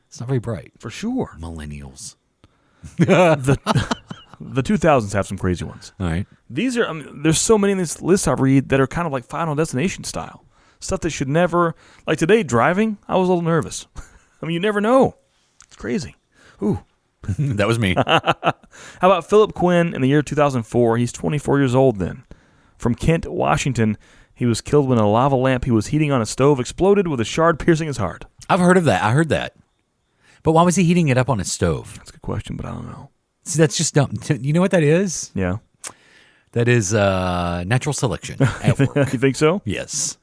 It's not very bright. For sure. Millennials. The 2000s have some crazy ones. All right. These are, there's so many in this list I read that are kind of like Final Destination style. Stuff that should never, like today, driving, I was a little nervous. I mean, you never know. It's crazy. Ooh. That was me. How about Philip Quinn in the year 2004? He's 24 years old then. From Kent, Washington, he was killed when a lava lamp he was heating on a stove exploded with a shard piercing his heart. I've heard of that. I heard that. But why was he heating it up on his stove? That's a good question, but I don't know. See, that's just dumb. You know what that is? Yeah. That is natural selection at work. You think so? Yes.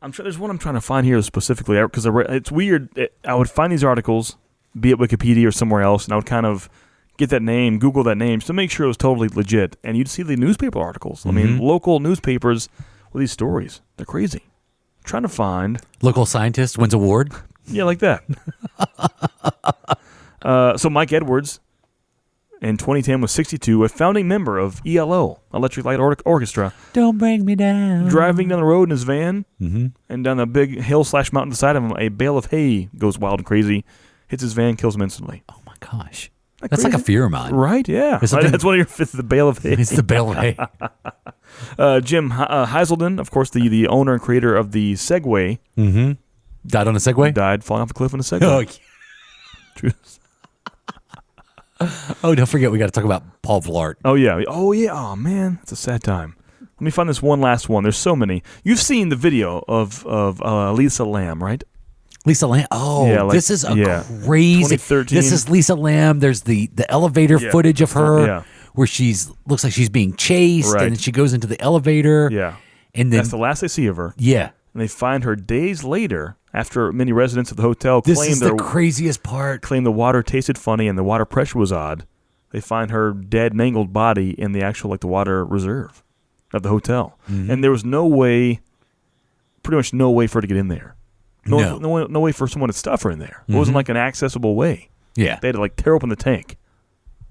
I'm sure there's one I'm trying to find here specifically because it's weird. I would find these articles, be it Wikipedia or somewhere else, and I would kind of get that name, Google that name, just to make sure it was totally legit. And you'd see the newspaper articles. I mean, local newspapers with these stories. They're crazy. I'm trying to find. Local scientist wins award? Yeah, like that. So Mike Edwards in 2010 was 62, a founding member of ELO, Electric Light Orchestra. Don't bring me down. Driving down the road in his van, and down the big hill/mountain beside him, a bale of hay goes wild and crazy, hits his van, kills him instantly. Oh my gosh. That's like a fear of mine. Right, yeah. That's one of your fifth, the bale of hay. It's the bale of hay. Jim Heiselden, of course, the owner and creator of the Segway. Died on a Segway? Died falling off a cliff in a Segway. True. Oh, don't forget, we got to talk about Paul Blart. Oh, yeah. Oh, man. It's a sad time. Let me find this one last one. There's so many. You've seen the video of Lisa Lamb, right? Lisa Lamb. Oh, yeah, this is crazy. 2013. This is Lisa Lamb. There's the elevator footage of her where looks like she's being chased, and then she goes into the elevator. Yeah. And then that's the last they see of her. Yeah. And they find her days later after many residents of the hotel this is the craziest part. Claimed the water tasted funny and the water pressure was odd. They find her dead, mangled body in the actual, the water reserve of the hotel. And there was pretty much no way for her to get in there. No way for someone to stuff her in there. It wasn't like an accessible way. Yeah. They had to tear open the tank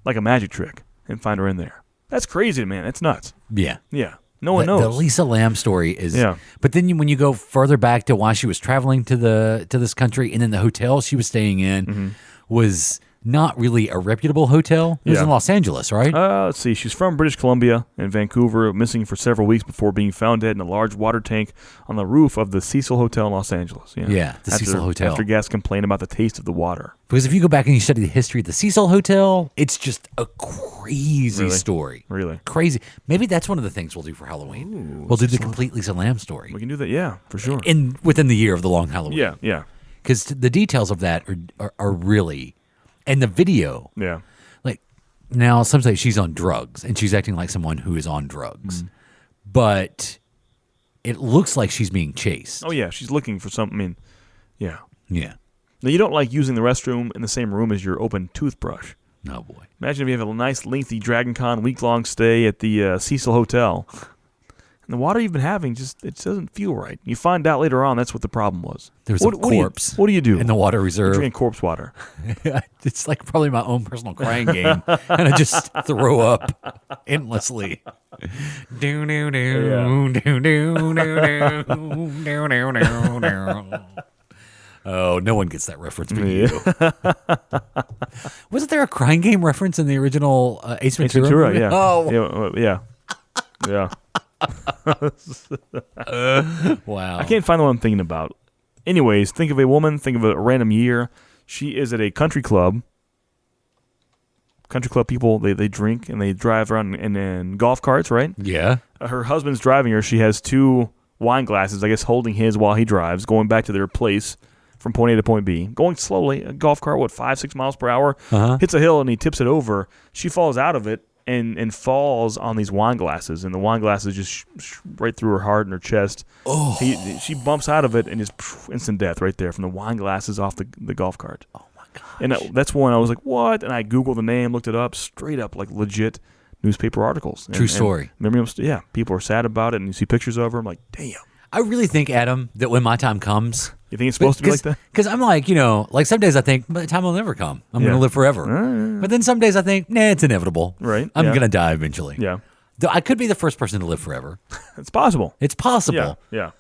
like a magic trick and find her in there. That's crazy, man. That's nuts. Yeah. Yeah. No one knows. The Lisa Lamb story is. Yeah. But then when you go further back to why she was traveling to this country, and then the hotel she was staying in was not really a reputable hotel. It was in Los Angeles, right? Let's see. She's from British Columbia and Vancouver, missing for several weeks before being found dead in a large water tank on the roof of the Cecil Hotel in Los Angeles. Yeah, the Cecil Hotel. After guests complained about the taste of the water. Because if you go back and you study the history of the Cecil Hotel, it's just a crazy story. Really? Crazy. Maybe that's one of the things we'll do for Halloween. We'll do the complete Lisa Lamb story. We can do that, yeah, for sure. Within the year of the long Halloween. Yeah. Because the details of that are really... And the video, now some say she's on drugs and she's acting like someone who is on drugs, but it looks like she's being chased. Oh yeah, she's looking for something. Yeah. Now you don't like using the restroom in the same room as your open toothbrush. Oh boy! Imagine if you have a nice lengthy Dragoncon week-long stay at the Cecil Hotel, And the water you've been having it doesn't feel right. You find out later on that's what the problem was. There's a corpse. What do you do in the water reserve? You drink corpse water. It's like probably my own personal crying game, and I just throw up endlessly. Do do do do do do do do. Oh, no one gets that reference but you. Wasn't there a crying game reference in the original Ace Ventura? Yeah. Oh, yeah. Wow. I can't find the one I'm thinking about. Anyways, think of a woman, think of a random year. She is at a country club. Country club people, they drink and they drive around in golf carts, right? Yeah. Her husband's driving her. She has 2 wine glasses, I guess, holding his while he drives, going back to their place from point A to point B. Going slowly. A golf cart, 5-6 miles per hour, hits a hill and he tips it over. She falls out of it and falls on these wine glasses, and the wine glasses just right through her heart and her chest. Oh. She bumps out of it and just instant death right there from the wine glasses off the golf cart. Oh, my gosh. And that's one I was like, what? And I Googled the name, looked it up, straight up, like legit newspaper articles. True story. Yeah, people are sad about it, and you see pictures of her. I'm like, damn. I really think, Adam, that when my time comes... You think it's supposed to be like that? Because I'm like, like some days I think, but the time will never come. I'm going to live forever. But then some days I think, nah, it's inevitable. Right. I'm going to die eventually. Yeah. Though I could be the first person to live forever. It's possible. It's possible. Yeah.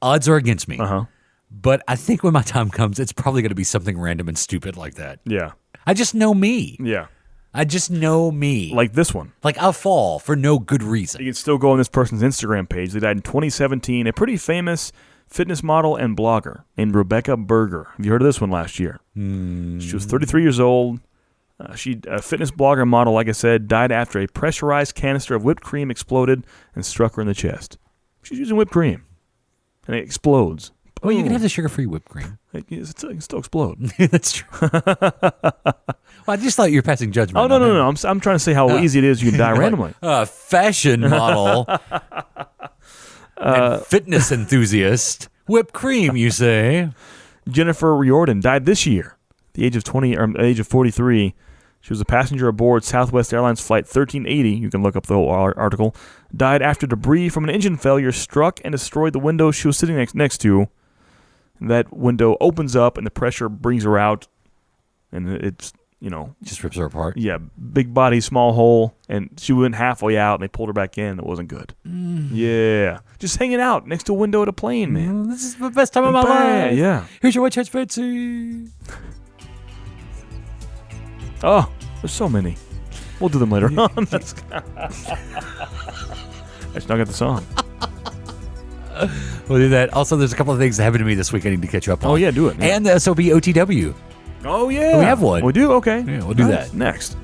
Odds are against me. Uh-huh. But I think when my time comes, it's probably going to be something random and stupid like that. Yeah. I just know me. Yeah. I just know me. Like this one. Like I'll fall for no good reason. You can still go on this person's Instagram page. They died in 2017. A pretty famous fitness model and blogger named Rebecca Berger. Have you heard of this one last year? She was 33 years old. She a fitness blogger and model, like I said, died after a pressurized canister of whipped cream exploded and struck her in the chest. She's using whipped cream, and it explodes. Well, you can have the sugar-free whipped cream. It can still explode. That's true. Well, I just thought you were passing judgment. Oh, no. I'm trying to say how easy it is you can die randomly. Fashion model. And fitness enthusiast. Whipped cream, you say? Jennifer Riordan died this year, at the age of 43. She was a passenger aboard Southwest Airlines Flight 1380. You can look up the whole article. Died after debris from an engine failure struck and destroyed the window she was sitting next to. That window opens up and the pressure brings her out, and it's just rips her apart. Yeah, big body, small hole, and she went halfway out, and they pulled her back in. It wasn't good. Yeah, just hanging out next to a window at a plane, man. This is the best time of my life. Yeah. Here's your white church fancy. Oh, there's so many. We'll do them later on. I just not got the song. We'll do that. Also, there's a couple of things that happened to me this week I need to catch up on. Oh, yeah, do it. Yeah. And the SOBOTW. Oh, yeah. We have one. We do? Okay. Yeah, we'll do that. Next.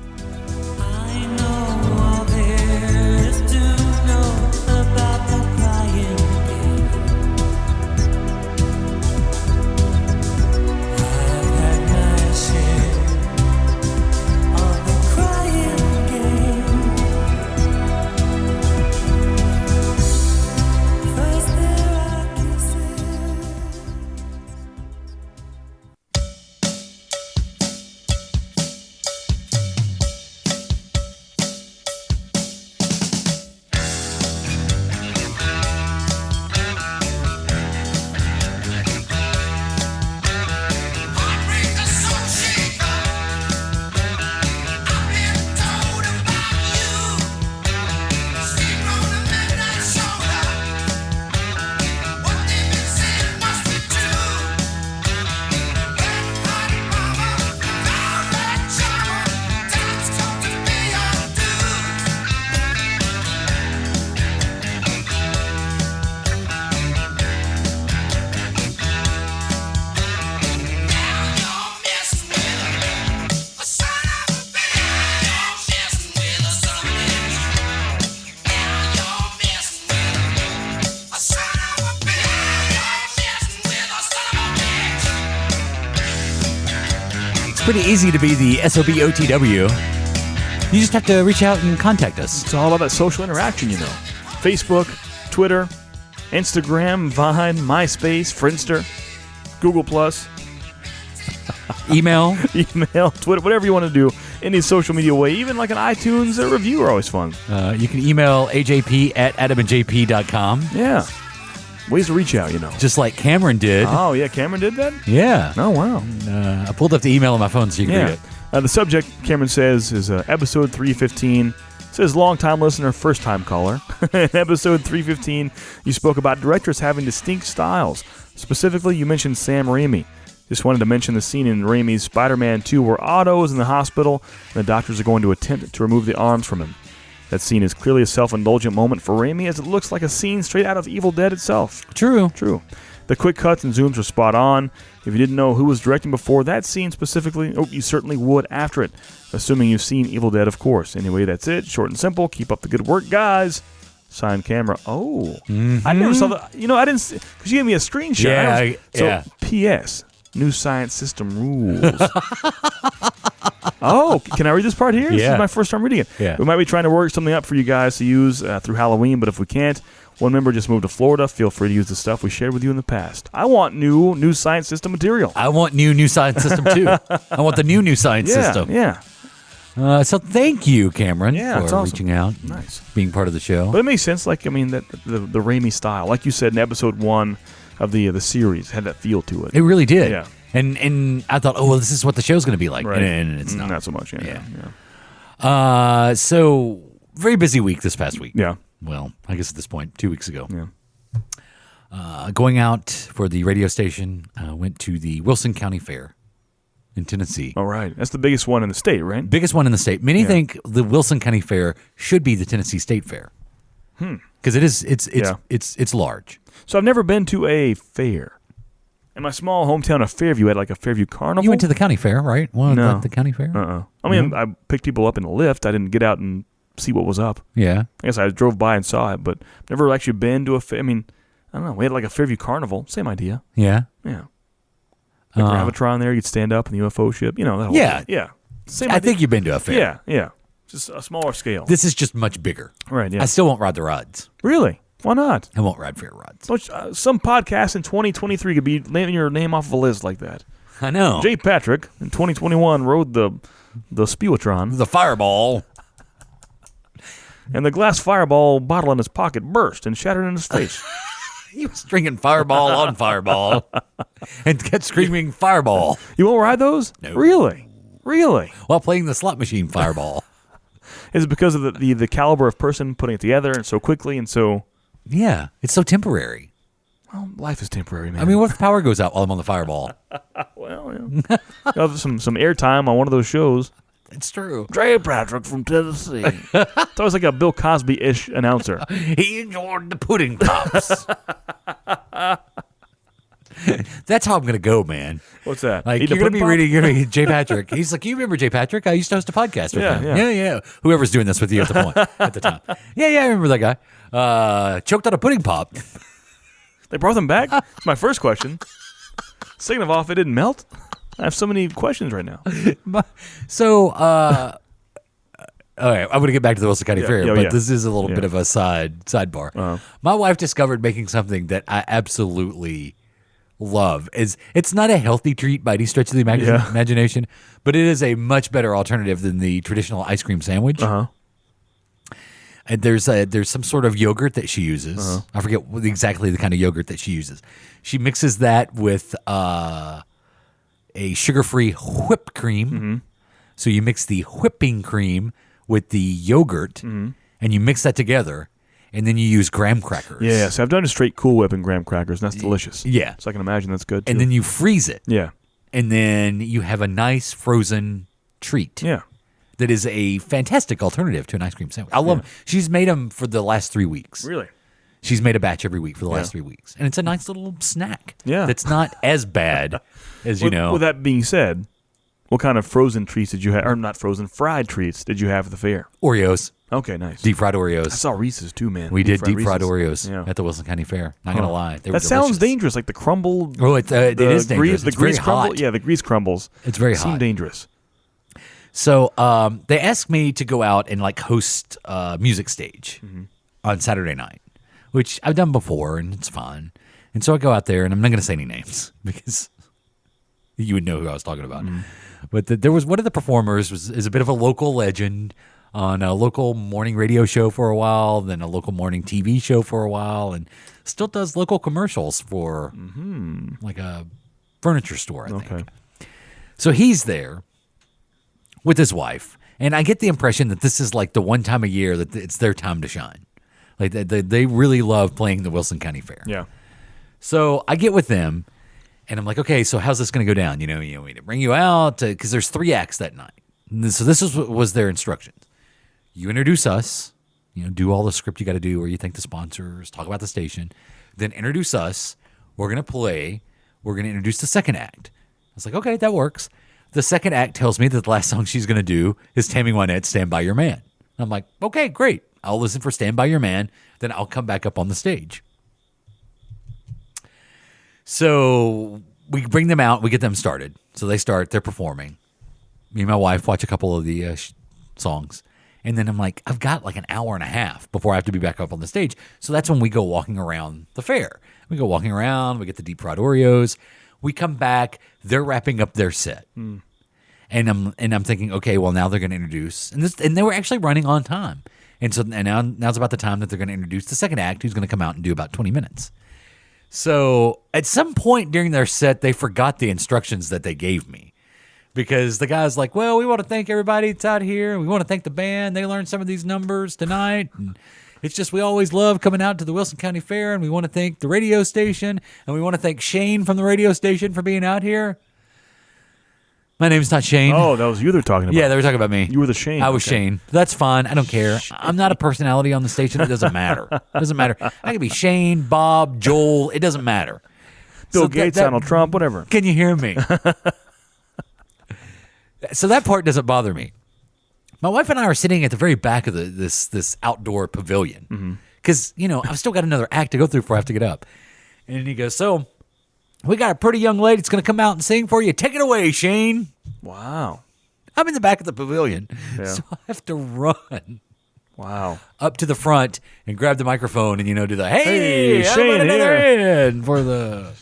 Pretty easy to be the SOBOTW. You just have to reach out and contact us. It's all about that social interaction, Facebook, Twitter, Instagram, Vine, MySpace, Friendster, Google+. Email. Email, Twitter, whatever you want to do. Any social media way, even like an iTunes review are always fun. You can email ajp@adamandjp.com. Yeah. Ways to reach out, Just like Cameron did. Oh, yeah, Cameron did that? Yeah. Oh, wow. I pulled up the email on my phone so you can read it. The subject, Cameron says, is episode 315. It says, long-time listener, first-time caller. In episode 315, you spoke about directors having distinct styles. Specifically, you mentioned Sam Raimi. Just wanted to mention the scene in Raimi's Spider-Man 2 where Otto is in the hospital and the doctors are going to attempt to remove the arms from him. That scene is clearly a self-indulgent moment for Raimi as it looks like a scene straight out of Evil Dead itself. True. The quick cuts and zooms are spot on. If you didn't know who was directing before that scene specifically, you certainly would after it, assuming you've seen Evil Dead, of course. Anyway, that's it. Short and simple. Keep up the good work, guys. Signed, Camera. Oh. I never saw the... I didn't see... Because you gave me a screenshot. Yeah. P.S. New science system rules. Oh, can I read this part here? This is my first time reading it. Yeah. We might be trying to work something up for you guys to use through Halloween, but if we can't, one member just moved to Florida. Feel free to use the stuff we shared with you in the past. I want new science system material. I want new science system, too. I want the new science system. Yeah. So thank you, Cameron, for awesome. reaching out. Nice. Being part of the show. But it makes sense. That the Raimi style, like you said in episode 1 of the series, had that feel to it. It really did. Yeah. And I thought, this is what the show's going to be like. Right. And it's not. Not so much, yeah. So, very busy week this past week. Yeah. Well, I guess at this point, 2 weeks ago. Yeah. Going out for the radio station, went to the Wilson County Fair in Tennessee. All right. That's the biggest one in the state, right? Biggest one in the state. Many think the Wilson County Fair should be the Tennessee State Fair. Because it's large. So I've never been to a fair. In my small hometown of Fairview, I had like a Fairview Carnival. You went to the county fair, right? Well, No. The county fair? I mean, I picked people up in a lift. I didn't get out and see what was up. Yeah. I guess I drove by and saw it, but never actually been to a fair. I mean, I don't know. We had like a Fairview Carnival. Same idea. Yeah. Yeah. Like Gravitron there. You'd stand up in the UFO ship. That whole thing. Yeah. Same I idea. think you've been to a fair. Yeah. Just a smaller scale. This is just much bigger. Right, yeah. I still won't ride the rides. Really? Why not? I won't ride fair rides. Some podcasts in 2023 could be naming your name off of a list like that. I know. Jay Patrick in 2021 rode the Spewatron. The Fireball. And the glass fireball bottle in his pocket burst and shattered in his face. He was drinking Fireball on Fireball and kept screaming Fireball You won't ride those? No. Really? while playing the slot machine Fireball. Is it because of the caliber of person putting it together and so quickly and so... Yeah. It's so temporary. Well, life is temporary, man. I mean, what if the power goes out while I'm on the Fireball? Well, yeah. You'll have some airtime on one of those shows. It's true. Jay Patrick from Tennessee. It's always like a Bill Cosby-ish announcer. He enjoyed the pudding pops. That's how I'm going to go, man. What's that? Like, Eat you're the going to be pudding reading Jay Patrick. He's like, you remember Jay Patrick? I used to host a podcast with him. Yeah. Whoever's doing this with you at the time. Yeah, I remember that guy. Choked on a pudding pop. They brought them back? That's my first question. Second of all, if it didn't melt, I have so many questions right now. So, all right, I'm going to get back to the Wilson County Fair, but this is a little bit of a sidebar. My wife discovered making something that I absolutely love. It's not a healthy treat by any stretch of the imagination, but it is a much better alternative than the traditional ice cream sandwich. And there's some sort of yogurt that she uses. I forget exactly the kind of yogurt that she uses. She mixes that with a sugar-free whipped cream. So you mix the whipping cream with the yogurt, and you mix that together, and then you use graham crackers. Yeah, so I've done a straight Cool Whip and graham crackers, and that's delicious. Yeah. So I can imagine that's good, too. And then you freeze it. Yeah. And then you have a nice frozen treat. Yeah. That is a fantastic alternative to an ice cream sandwich. I love them. She's made them for the last 3 weeks. Really? She's made a batch every week for the last 3 weeks. And it's a nice little snack. Yeah. That's not as bad as, you know. With that being said, what kind of frozen treats did you have, or not frozen, fried treats did you have at the fair? Oreos. Okay, nice. Deep fried Oreos. I saw Reese's too, man. We did deep fried Reese's. Oreos at the Wilson County Fair. Not going to lie. They were that sounds delicious. dangerous, like the crumble. Oh, it is dangerous. The grease crumble. Yeah, the grease crumbles. It's very Seem hot. dangerous. So they asked me to go out and like host a music stage on Saturday night, which I've done before and it's fun. And so I go out there and I'm not going to say any names because you would know who I was talking about. But there was one of the performers is a bit of a local legend on a local morning radio show for a while, then a local morning TV show for a while, and still does local commercials for like a furniture store, I think. So he's there with his wife, and I get the impression that this is like the one time a year that it's their time to shine. Like they really love playing the Wilson County Fair. Yeah. So I get with them, and I'm like, okay, so how's this going to go down? We bring you out because there's 3 acts that night. So this was their instructions. You introduce us, do all the script you got to do, where you thank the sponsors, talk about the station, then introduce us. We're going to play. We're going to introduce the second act. I was like, okay, that works. The second act tells me that the last song she's going to do is Tammy Wynette's Stand By Your Man. I'm like, okay, great. I'll listen for Stand By Your Man. Then I'll come back up on the stage. So we bring them out. We get them started. So they start. They're performing. Me and my wife watch a couple of the songs. And then I'm like, I've got like an hour and a half before I have to be back up on the stage. So that's when we go walking around the fair. We go walking around. We get the deep fried Oreos. We come back. They're wrapping up their set. And I'm thinking, okay, well, now they're going to introduce. And they were actually running on time. And so now's about the time that they're going to introduce the second act, who's going to come out and do about 20 minutes. So at some point during their set, they forgot the instructions that they gave me. Because the guy's like, well, we want to thank everybody that's out here. We want to thank the band. They learned some of these numbers tonight. And it's just we always love coming out to the Wilson County Fair. And we want to thank the radio station. And we want to thank Shane from the radio station for being out here. My name's not Shane. Oh, that was you they're talking about. Yeah, they were talking about me. You were the Shane. I was Shane. That's fine. I don't care. I'm not a personality on the station. It doesn't matter. It doesn't matter. I could be Shane, Bob, Joel. It doesn't matter. Bill Gates, Donald Trump, whatever. Can you hear me? So that part doesn't bother me. My wife and I are sitting at the very back of this outdoor pavilion because, I've still got another act to go through before I have to get up. And he goes, so we got a pretty young lady that's going to come out and sing for you. Take it away, Shane. Wow. I'm in the back of the pavilion, Yeah. so I have to run up to the front and grab the microphone and, do the, hey Shane here. For the,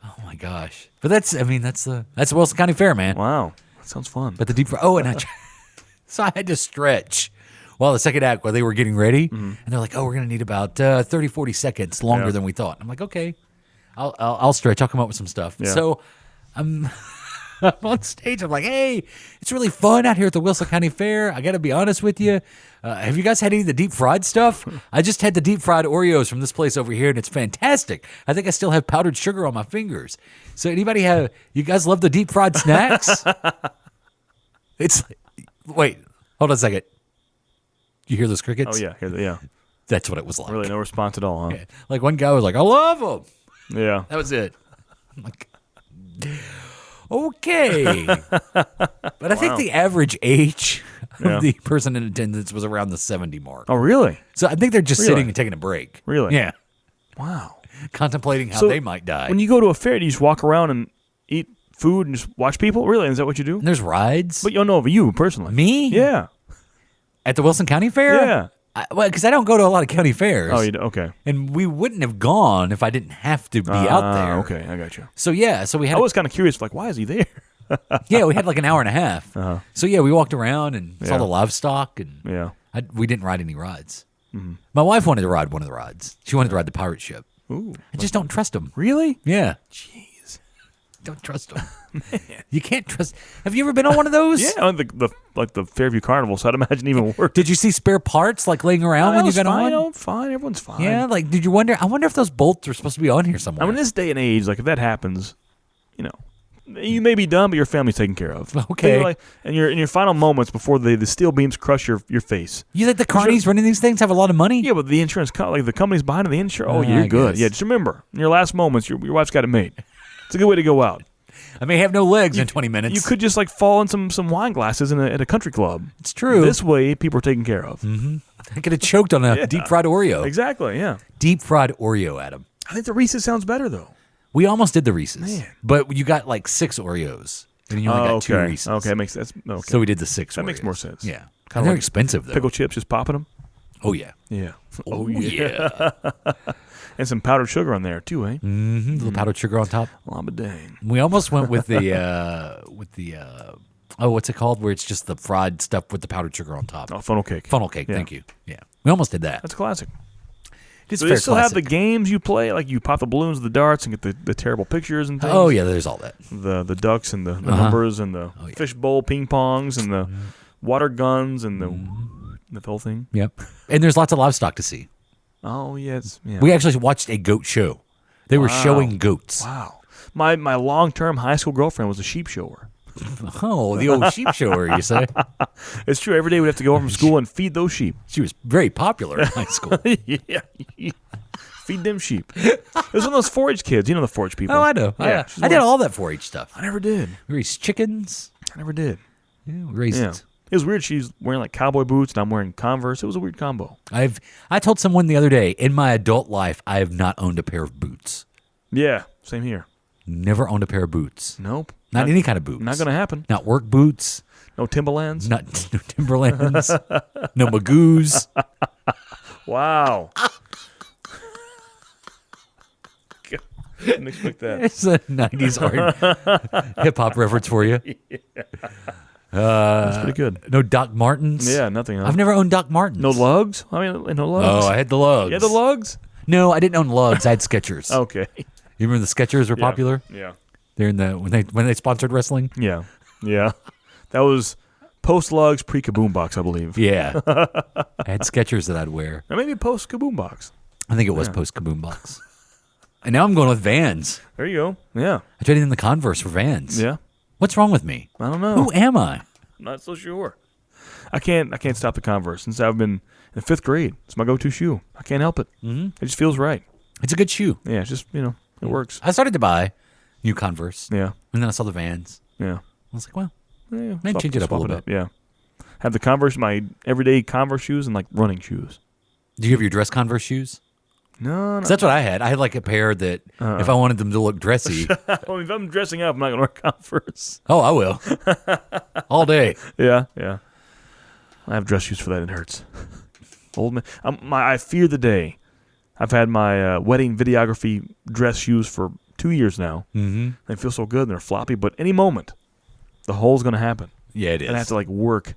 oh my gosh. But that's the Wilson County Fair, man. Wow. That sounds fun. But the deep, so I had to stretch while the second act, while they were getting ready, and they're like, oh, we're going to need about 30, 40 seconds longer than we thought. I'm like, okay, I'll stretch. I'll come up with some stuff. Yeah. So I'm on stage. I'm like, hey, it's really fun out here at the Wilson County Fair. I got to be honest with you. Have you guys had any of the deep fried stuff? I just had the deep fried Oreos from this place over here, and it's fantastic. I think I still have powdered sugar on my fingers. So you guys love the deep fried snacks? Wait, hold on a second. You hear those crickets? Oh, yeah. That's what it was like. Really, no response at all, huh? Yeah. Like one guy was like, I love them. Yeah. That was it. I'm like, okay. But I think the average age of the person in attendance was around the 70 mark. Oh, really? So I think they're just sitting and taking a break. Really? Yeah. Wow. Contemplating how they might die. When you go to a fair, do you just walk around and eat food and just watch people? Really? Is that what you do? And there's rides. But you personally. Me? Yeah. At the Wilson County Fair? Yeah. Because I don't go to a lot of county fairs. Oh, you do? Okay. And we wouldn't have gone if I didn't have to be out there. Okay, I got you. So we had. I was kind of curious, like, why is he there? We had like an hour and a half. So we walked around and saw the livestock, and we didn't ride any rides. Mm-hmm. My wife wanted to ride one of the rides. She wanted to ride the pirate ship. Ooh, I just don't trust them. Really? Yeah. Jeez. Don't trust them. You can't trust. Have you ever been on one of those? Yeah, the Fairview Carnival. So I'd imagine even worse. Did you see spare parts like laying around when you got on? Oh, fine. Everyone's fine. Yeah. Like, did you wonder? I wonder if those bolts are supposed to be on here somewhere. I mean, this day and age, like if that happens, you may be done, but your family's taken care of. Okay. And in your final moments before the steel beams crush your face. You think the carnies running these things have a lot of money? Yeah, but the insurance, the company's behind the insurance. Oh, Yeah, you're I good. guess. Yeah, just remember, in your last moments, your wife's got it made. It's a good way to go out. I may have no legs in 20 minutes. You could just fall in some wine glasses at a country club. It's true. This way, people are taken care of. Mm-hmm. I could have choked on a deep fried Oreo. Exactly, yeah. Deep fried Oreo, Adam. I think the Reese's sounds better, though. We almost did the Reese's. Man. But you got like 6 Oreos. And you only got 2 Reese's. Okay, makes sense. Okay. So we did the 6 That Oreos. makes more sense. Yeah. Kinda They're like expensive, though. Pickle chips, just popping them. Oh, yeah. Yeah. Oh, yeah. And some powdered sugar on there too, eh? Mm-hmm. A little powdered sugar on top. Lama dang. We almost went with the what's it called? Where it's just the fried stuff with the powdered sugar on top. Oh, funnel cake. Funnel cake. Yeah. Thank you. Yeah, we almost did that. That's classic. It's Do fair they still have classic. the games you play? Like you pop the balloons with the darts and get the terrible pictures and things? Oh yeah, there's all that. The ducks and the numbers and the Oh, yeah. fishbowl ping pongs and the water guns and the whole thing. Yep. And there's lots of livestock to see. Oh, yes. Yeah. We actually watched a goat show. They were showing goats. Wow. My long-term high school girlfriend was a sheep shower. Oh, the old sheep shower, you say? It's true. Every day we'd have to go home from school and feed those sheep. She was very popular in high school. Yeah. Feed them sheep. It was one of those 4-H kids. You know the 4-H people. Oh, I know. Yeah, I did all that 4-H stuff. I never did. We raised chickens. I never did. Yeah, we raised. Yeah. It was weird. She's wearing like cowboy boots and I'm wearing Converse. It was a weird combo. I told someone the other day, in my adult life, I have not owned a pair of boots. Yeah. Same here. Never owned a pair of boots. Nope. Not any kind of boots. Not going to happen. Not work boots. No Timberlands. No Timberlands. No Magoos. Wow. Didn't expect that. It's a 90s hip hop reference for you. That's pretty good. No Doc Martens. Yeah, nothing. Huh? I've never owned Doc Martens. No lugs? I mean, no lugs. Oh, I had the lugs. You had the lugs? No, I didn't own lugs. I had Skechers. Okay. You remember the Skechers were popular? Yeah. They're in the when they sponsored wrestling. Yeah. Yeah. That was post lugs, pre Kaboom Box, I believe. Yeah, I had Skechers that I'd wear. Or maybe post Kaboom Box. I think it was post Kaboom Box. And now I'm going with Vans. There you go. Yeah. I traded in the Converse for Vans. Yeah. What's wrong with me? I don't know. Who am I? I'm not so sure. I can't stop the Converse since I've been in 5th grade. It's my go-to shoe. I can't help it. Mm-hmm. It just feels right. It's a good shoe. Yeah, it's just, it works. I started to buy new Converse. Yeah. And then I saw the Vans. Yeah. I was like, well, Yeah. maybe change it up a little bit. Yeah. Have the Converse, my everyday Converse shoes and like running shoes. Do you have your dress Converse shoes? No. 'Cause that's what I had. I had like a pair that if I wanted them to look dressy. Well, if I'm dressing up, I'm not going to wear Converse. Oh, I will. All day. Yeah. Yeah. I have dress shoes for that. It hurts. Old man. I fear the day. I've had my wedding videography dress shoes for 2 years now. Mm-hmm. They feel so good and they're floppy, but any moment, the hole's going to happen. Yeah, it is. And I have to like work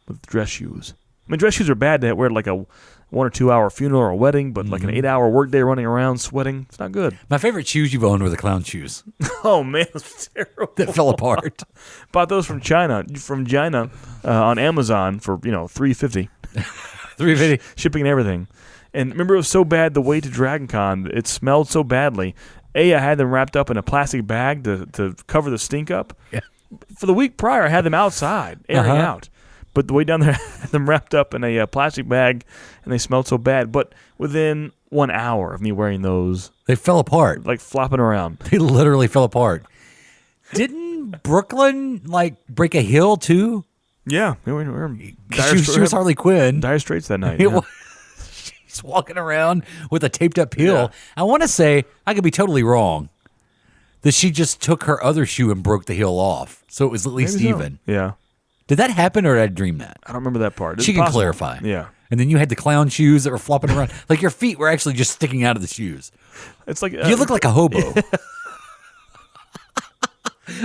with dress shoes. I mean, dress shoes are bad to wear at like a 1 or 2 hour funeral or a wedding, but like an 8 hour workday running around sweating, it's not good. My favorite shoes you've owned were the clown shoes Oh man, it's terrible. that fell apart. Bought those from China on Amazon for $3.50. $3.50. Shipping and everything. And remember, it was so bad the way to Dragoncon, it smelled so badly. I had them wrapped up in a plastic bag to cover the stink up. Yeah. For the week prior, I had them outside, airing out. But the way down there, I had them wrapped up in a plastic bag, and they smelled so bad. But within 1 hour of me wearing those, They fell apart. like flopping around. They literally fell apart. Didn't Brooklyn break a hill too? Yeah, we were in She was Harley Quinn. dire straits that night. It Yeah. was- She's walking around with a taped up heel. Yeah. I want to say, I could be totally wrong, that she just took her other shoe and broke the heel off. So it was at least Maybe so. even. Yeah. Did that happen or did I dream that? I don't remember that part. It's She can possible. clarify. Yeah. And then you had the clown shoes that were flopping around. Like your feet were actually just sticking out of the shoes. It's like You look like a hobo.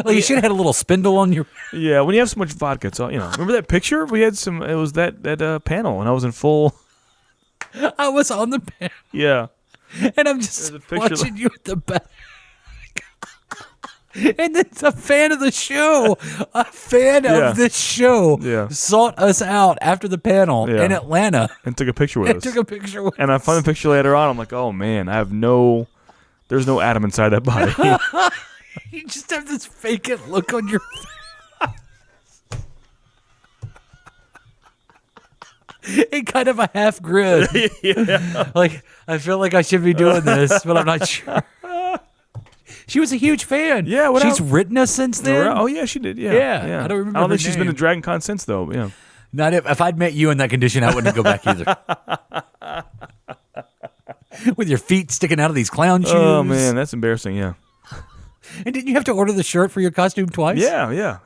Like you should have had a little spindle on your. yeah. When you have so much vodka, it's all Remember that picture? We had some. It was that panel, and I was in full. I was on the pan, Yeah. and I'm just There's a picture watching you at the back. And it's a fan of the show. A fan Yeah. of this show Yeah. sought us out after the panel Yeah. in Atlanta And took a picture with and us. took a picture with And I find the picture later on. I'm like, oh man, there's no Adam inside that body. You just have this vacant look on your face. In kind of a half grin. Yeah. Like, I feel like I should be doing this, but I'm not sure. She was a huge fan. Yeah, what she's else? written us since then. Oh yeah, she did. Yeah. Yeah, I don't remember I don't her think she's been to name. Dragon Con since though. Yeah. Not if I'd met you in that condition, I wouldn't go back either. With your feet sticking out of these clown shoes. Oh man, that's embarrassing. Yeah. And didn't you have to order the shirt for your costume twice? Yeah.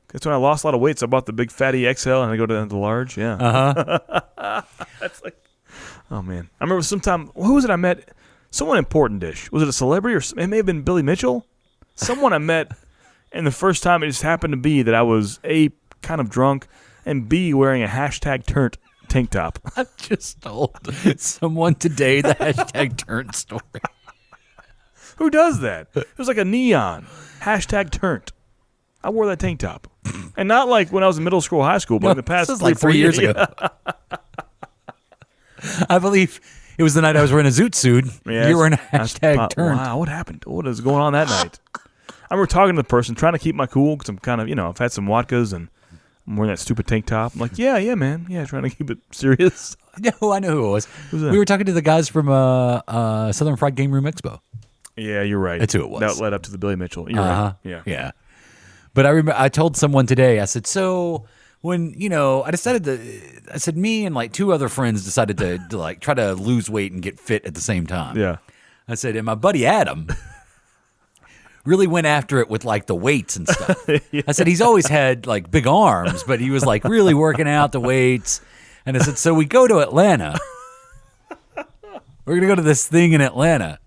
Because That's when I lost a lot of weight, so I bought the big fatty XL and I go to the large. Yeah. That's like, oh man. I remember sometime, who was it I met? Someone important-ish. Was it a celebrity or it may have been Billy Mitchell? Someone I met, and the first time it just happened to be that I was A, kind of drunk, and B, wearing a #turnt tank top. I just told someone today the #turnt story. Who does that? It was like a neon. #turnt. I wore that tank top. And not like when I was in middle school, high school, but in the past this is like 3 years ago. I believe it was the night I was wearing a zoot suit. Yeah, you were in a #turnt. Wow, what happened? What is going on that night? I remember talking to the person, trying to keep my cool, because I'm kind of, I've had some vodkas and I'm wearing that stupid tank top. I'm like, yeah, man. Yeah, trying to keep it serious. No, I know who it was. Who's that? We were talking to the guys from Southern Fried Game Room Expo. Yeah, you're right. That's who it was. That led up to the Billy Mitchell. You're right. Yeah. But I remember I told someone today, I said, so when, I said me and like 2 other friends decided to like try to lose weight and get fit at the same time. Yeah. I said, and my buddy Adam really went after it with like the weights and stuff. I said, he's always had like big arms, but he was like really working out the weights. And I said, so we go to Atlanta. We're going to go to this thing in Atlanta.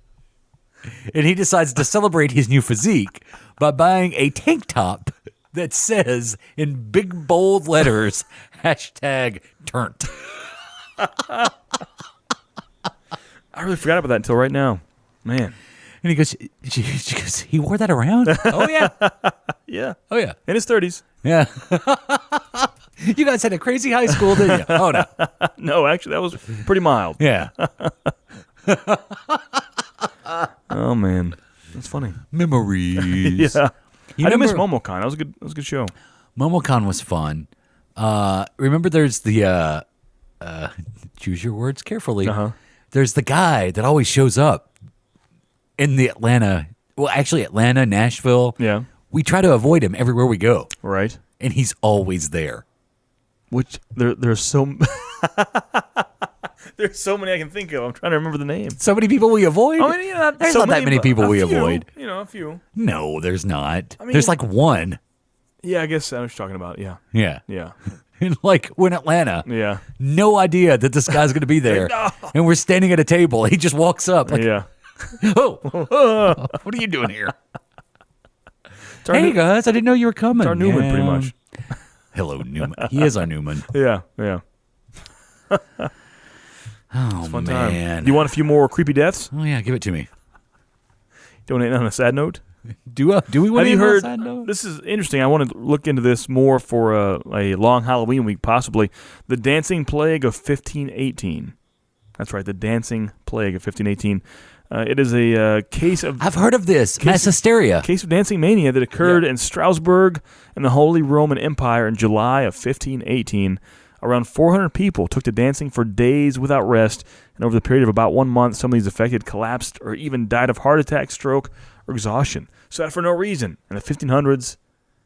And he decides to celebrate his new physique by buying a tank top that says in big bold letters, #turnt. I really forgot about that until right now. Man. And he goes, he wore that around? Oh, yeah. Yeah. Oh, yeah. In his 30s. Yeah. You guys had a crazy high school, didn't you? Oh, no. No, actually, that was pretty mild. Yeah. Oh, man. That's funny. Memories. Yeah. You I did miss remember- MomoCon. That was a good show. MomoCon was fun. Remember there's the, choose your words carefully. Uh-huh. There's the guy that always shows up in the Atlanta, Nashville. Yeah. We try to avoid him everywhere we go, Right. and he's always there. Which, there's so... There's so many I can think of. I'm trying to remember the names. So many people we avoid? I mean, There's not that many people we avoid. A few. No, there's not. mean- There's like one. Yeah, I guess I was talking about. Yeah. Yeah. Yeah. And like when Atlanta, Yeah. no idea that this guy's going to be there. No. And we're standing at a table. He just walks up like, Yeah. oh, what are you doing here? It's our Hey, New- guys, I didn't know you were coming. it's our Newman, pretty much. Hello, Newman. He is our Newman. Yeah. Yeah. Oh, Fun man. time. Do you want a few more creepy deaths? Oh, yeah, give it to me. Don't end on a sad note. Do we want Have you to hear heard? a side note? This is interesting. I want to look into this more for a long Halloween week, possibly. The Dancing Plague of 1518. That's right, the Dancing Plague of 1518. It is a case of I've heard of this. Mass hysteria. case of dancing mania that occurred in Strasbourg in the Holy Roman Empire in July of 1518. Around 400 people took to dancing for days without rest, and over the period of about 1 month, some of these affected collapsed or even died of heart attack, stroke, or exhaustion. So that for no reason. In the 1500s,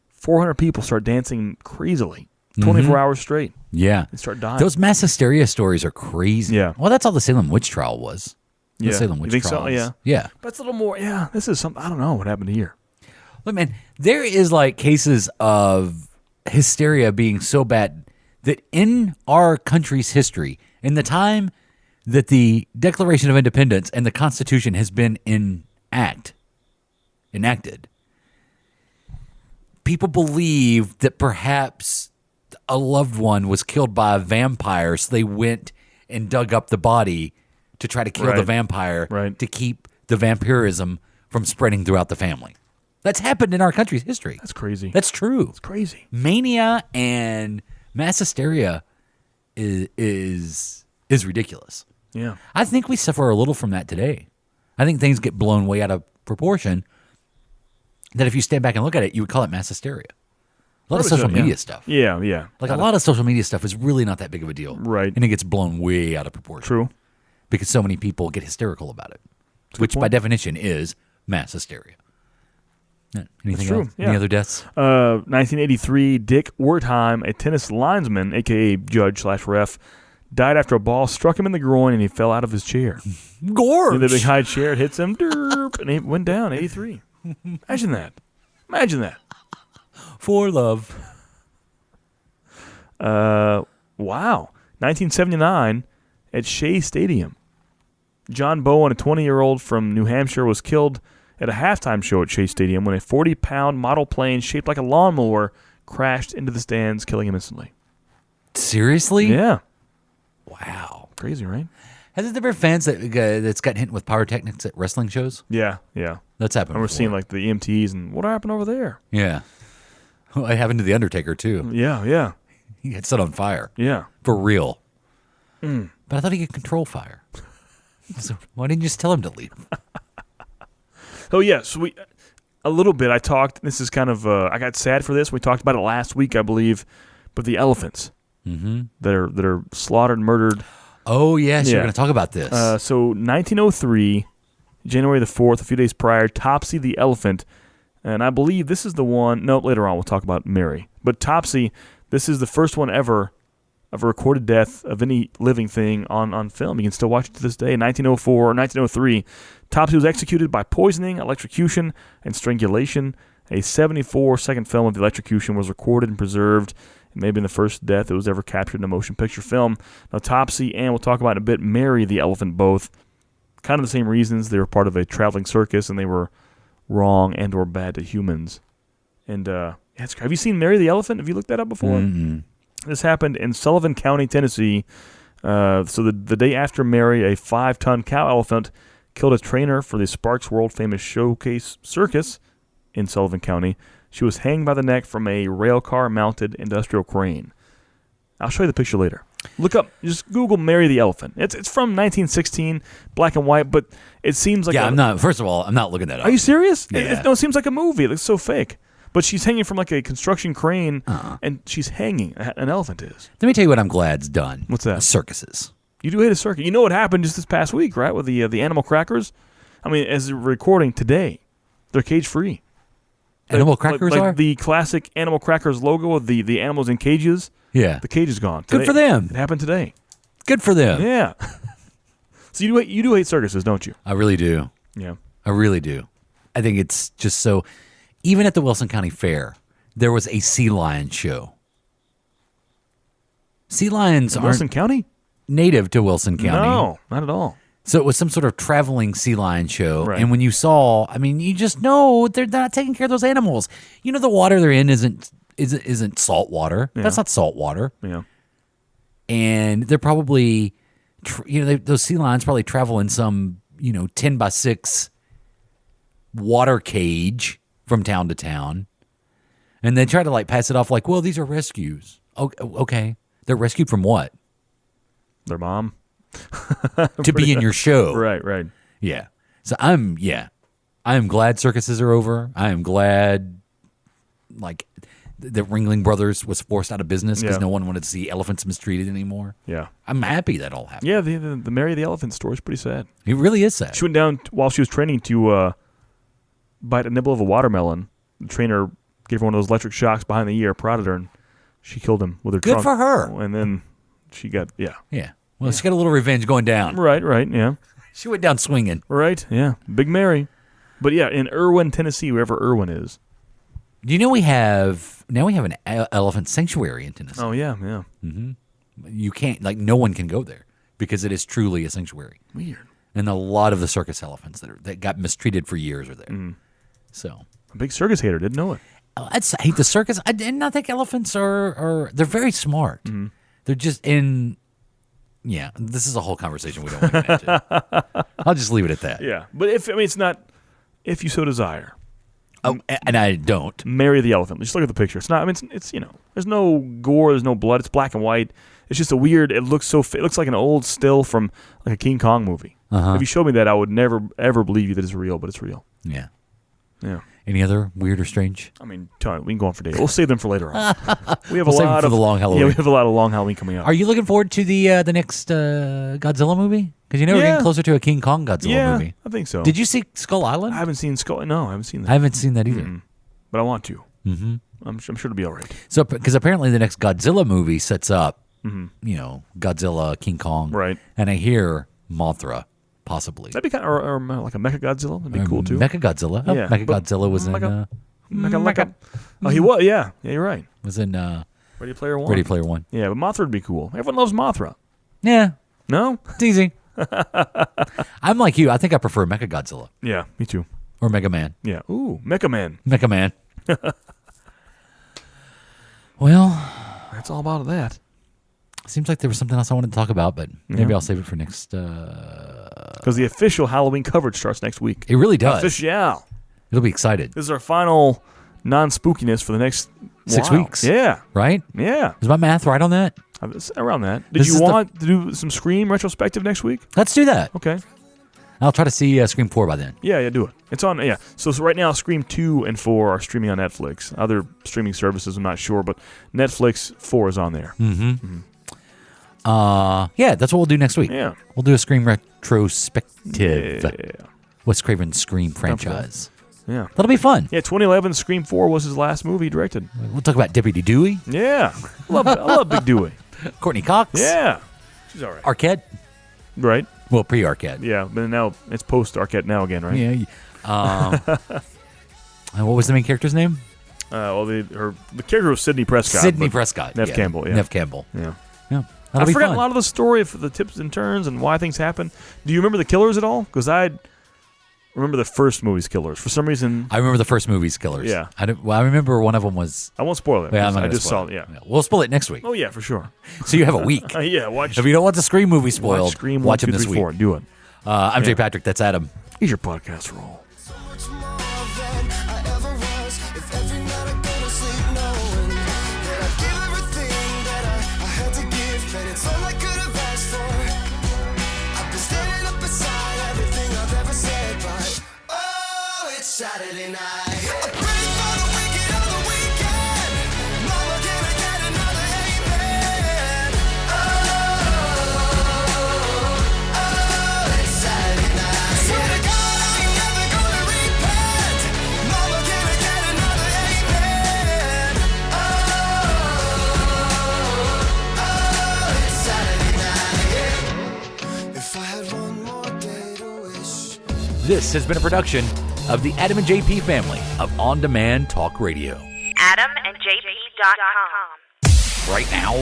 400 people start dancing crazily, 24 hours straight. Yeah. They start dying. Those mass hysteria stories are crazy. Yeah. Well, that's all the Salem witch trial was. The Yeah. Salem You witch think so? trials. Yeah. Yeah. But it's a little more, this is something, I don't know what happened here. Look, man, there is like cases of hysteria being so bad that in our country's history, in the time that the Declaration of Independence and the Constitution has been enacted, people believe that perhaps a loved one was killed by a vampire, so they went and dug up the body to try to kill the Right. vampire Right. to keep the vampirism from spreading throughout the family. That's happened in our country's history. That's crazy. That's true. It's crazy. Mania and mass hysteria is ridiculous. Yeah. I think we suffer a little from that today. I think things get blown way out of proportion. That if you stand back and look at it, you would call it mass hysteria. A lot of Probably social so, yeah. media stuff. Yeah, yeah. Like a lot of social media stuff is really not that big of a deal. Right. And it gets blown way out of proportion. True. Because so many people get hysterical about it. Which by point. definition is mass hysteria. Yeah. Anything true, else? yeah. Any other deaths? 1983, Dick Wertheim, a tennis linesman, a.k.a. judge/ref, died after a ball struck him in the groin and he fell out of his chair. Gorge! The big high chair, it hits him, derp, and he went down, 83. Imagine that. Imagine that. For love. Wow. 1979 at Shea Stadium. John Bowen, a 20-year-old from New Hampshire, was killed at a halftime show at Shea Stadium when a 40-pound model plane shaped like a lawnmower crashed into the stands, killing him instantly. Seriously? Yeah. Wow. Crazy, right? Hasn't there been fans that's gotten hit with pyrotechnics at wrestling shows? Yeah. That's happened And we're before. seeing like the EMTs and what happened over there? Yeah. Well, it happened to The Undertaker, too. Yeah. He got set on fire. Yeah. For real. But I thought he could control fire. So why didn't you just tell him to leave? Oh, yeah. So a little bit, I talked, this is kind of, I got sad for this. We talked about it last week, I believe, but the elephants that are slaughtered and murdered. Oh, yes. Yeah. You're going to talk about this. So 1903, January the 4th, a few days prior, Topsy the elephant, and I believe this is the one, no, later on we'll talk about Mary. But Topsy, this is the first one ever of a recorded death of any living thing on film. You can still watch it to this day. In 1904 or 1903, Topsy was executed by poisoning, electrocution, and strangulation. A 74-second film of the electrocution was recorded and preserved. It may have been the first death that was ever captured in a motion picture film. Now, Topsy and we'll talk about in a bit, Mary the elephant, both kind of the same reasons. They were part of a traveling circus, and they were wrong and or bad to humans. And have you seen Mary the elephant? Have you looked that up before? Mm-hmm. This happened in Sullivan County, Tennessee. So the day after Mary, a 5-ton cow elephant killed a trainer for the Sparks world-famous Showcase Circus in Sullivan County. She was hanged by the neck from a rail car-mounted industrial crane. I'll show you the picture later. Look up, just Google Mary the elephant. It's from 1916, black and white, but it seems like first of all, I'm not looking that up. Are you serious? Yeah. It seems like a movie. It looks so fake. But she's hanging from like a construction crane, and she's hanging. An elephant is. Let me tell you what I'm glad's done. What's that? Circuses. You do hate a circus. You know what happened just this past week, right, with the animal crackers? I mean, as we're recording today, they're cage-free. Animal crackers like are? The classic animal crackers logo of the animals in cages. Yeah. The cage is gone. Good for them. It happened today. Good for them. Yeah. So you do hate circuses, don't you? I really do. Yeah. I really do. I think it's just so... Even at the Wilson County Fair, there was a sea lion show. Sea lions aren't Wilson County? native to Wilson County. No, not at all. So it was some sort of traveling sea lion show. Right. And when you saw, I mean, you just know they're not taking care of those animals. You know, the water they're in isn't salt water. Yeah. That's not salt water. Yeah. And they're probably, those sea lions probably travel in some, 10 by 6 water cage from town to town. And they try to pass it off like, well, these are rescues. Okay. They're rescued from what? Their mom. To be in your show. Right. Yeah. So I am glad circuses are over. I am glad the Ringling Brothers was forced out of business because no one wanted to see elephants mistreated anymore. Yeah. I'm happy that all happened. Yeah, the Mary the elephant story is pretty sad. It really is sad. She went down while she was training to bite a nibble of a watermelon. The trainer gave her one of those electric shocks behind the ear, prodded her, and she killed him with her Good trunk. for her. And then she got, Yeah. Well, she got a little revenge going down. Right, yeah. She went down swinging. Right, yeah. Big Mary. But yeah, in Irwin, Tennessee, wherever Irwin is. Do you know we have an elephant sanctuary in Tennessee? Oh, yeah. You can't, no one can go there because it is truly a sanctuary. Weird. And a lot of the circus elephants that got mistreated for years are there. So A big circus hater, didn't know it. I hate the circus. I think elephants are they're very smart. They're just in. Yeah, this is a whole conversation we don't want to get into. I'll just leave it at that. Yeah, but it's not, if you so desire. Oh, and I don't. Mary the elephant. Just look at the picture. It's not. I mean, it's there's no gore. There's no blood. It's black and white. It's just a weird. It looks so. It looks like an old still from like a King Kong movie. If you showed me that, I would never ever believe you that it's real, but it's real. Yeah. Yeah. Any other weird or strange? I mean, Tony, we can go on for days. We'll save them for later on. We have We'll a save them lot for of the long Halloween. Yeah, we have a lot of long Halloween coming up. Are you looking forward to the next Godzilla movie? Because we're getting closer to a King Kong Godzilla movie. I think so. Did you see Skull Island? I haven't seen Skull. No, I haven't seen that. I haven't seen that either. But I want to. Mm-hmm. I'm sure it'll be all right. So, because apparently the next Godzilla movie sets up, Godzilla, King Kong, Right. And I hear Mothra, possibly. That'd be kind of or like a Mecha Godzilla. That'd be cool too. Mecha Godzilla. Yeah, Mecha Godzilla was in. Oh, he was. Yeah, you're right. Was in Ready Player One. Ready Player One. Yeah, but Mothra would be cool. Everyone loves Mothra. Yeah, No? it's easy. I'm like you. I think I prefer Mechagodzilla Yeah, me too. or Mega Man. Yeah. Ooh, Mecha Man. Mecha Man. Well, That's all about that. seems like there was something else I wanted to talk about, but maybe I'll save it for next. Because the official Halloween coverage starts next week. It really does. Official. It'll be excited, This is our final non-spookiness for the next 6 while. weeks. Yeah. right? Yeah. Is my math right on that? Around that. Did This you is want to do some Scream retrospective next week? Let's do that. Okay. I'll try to see Scream 4 by then. Yeah, do it. It's on, yeah. So right now, Scream 2 and 4 are streaming on Netflix. Other streaming services, I'm not sure, but Netflix 4 is on there. Yeah, that's what we'll do next week. Yeah. We'll do a Scream retrospective. Yeah. What's Craven's Scream franchise? Yeah. That'll be fun. Yeah, 2011, Scream 4 was his last movie he directed. We'll talk about Deputy Dewey, Yeah. I love Big Dewey. Courtney Cox, Yeah. She's all right. Arquette. Right? Well, pre-Arquette. Yeah, but now it's post-Arquette now again, right? Yeah. And what was the main character's name? The character was Sidney Prescott. Sidney but Prescott. Nev Campbell, yeah. Nev Campbell. Yeah. Yeah. I That'll be forgot fun. a lot of the story of the tips and turns and why things happen. Do you remember the killers at all? Because I remember the first movie's killers. For some reason, I remember the first movie's killers. Yeah. I remember one of them was. I won't spoil it. Yeah, I'm not I gonna just spoil saw it. it. Yeah. We'll spoil it next week. Oh yeah, for sure. So you have a week. Yeah, watch. If you don't want the Scream movie Watch spoiled, Scream watch 1, them 2, this 3, 4. week. Do it. I'm Jay Patrick. That's Adam. Here's your podcast roll. Saturday night. I'm ready for the weekend of the weekend. Mama, can I get another amen? Oh, it's Saturday night. Swear to God, I ain't never gonna repent. Mama, can I get another amen? Oh, it's Saturday night. If I had one more day to wish. This has been a production of the Adam and JP family of on-demand talk radio. AdamandJP.com. Right now.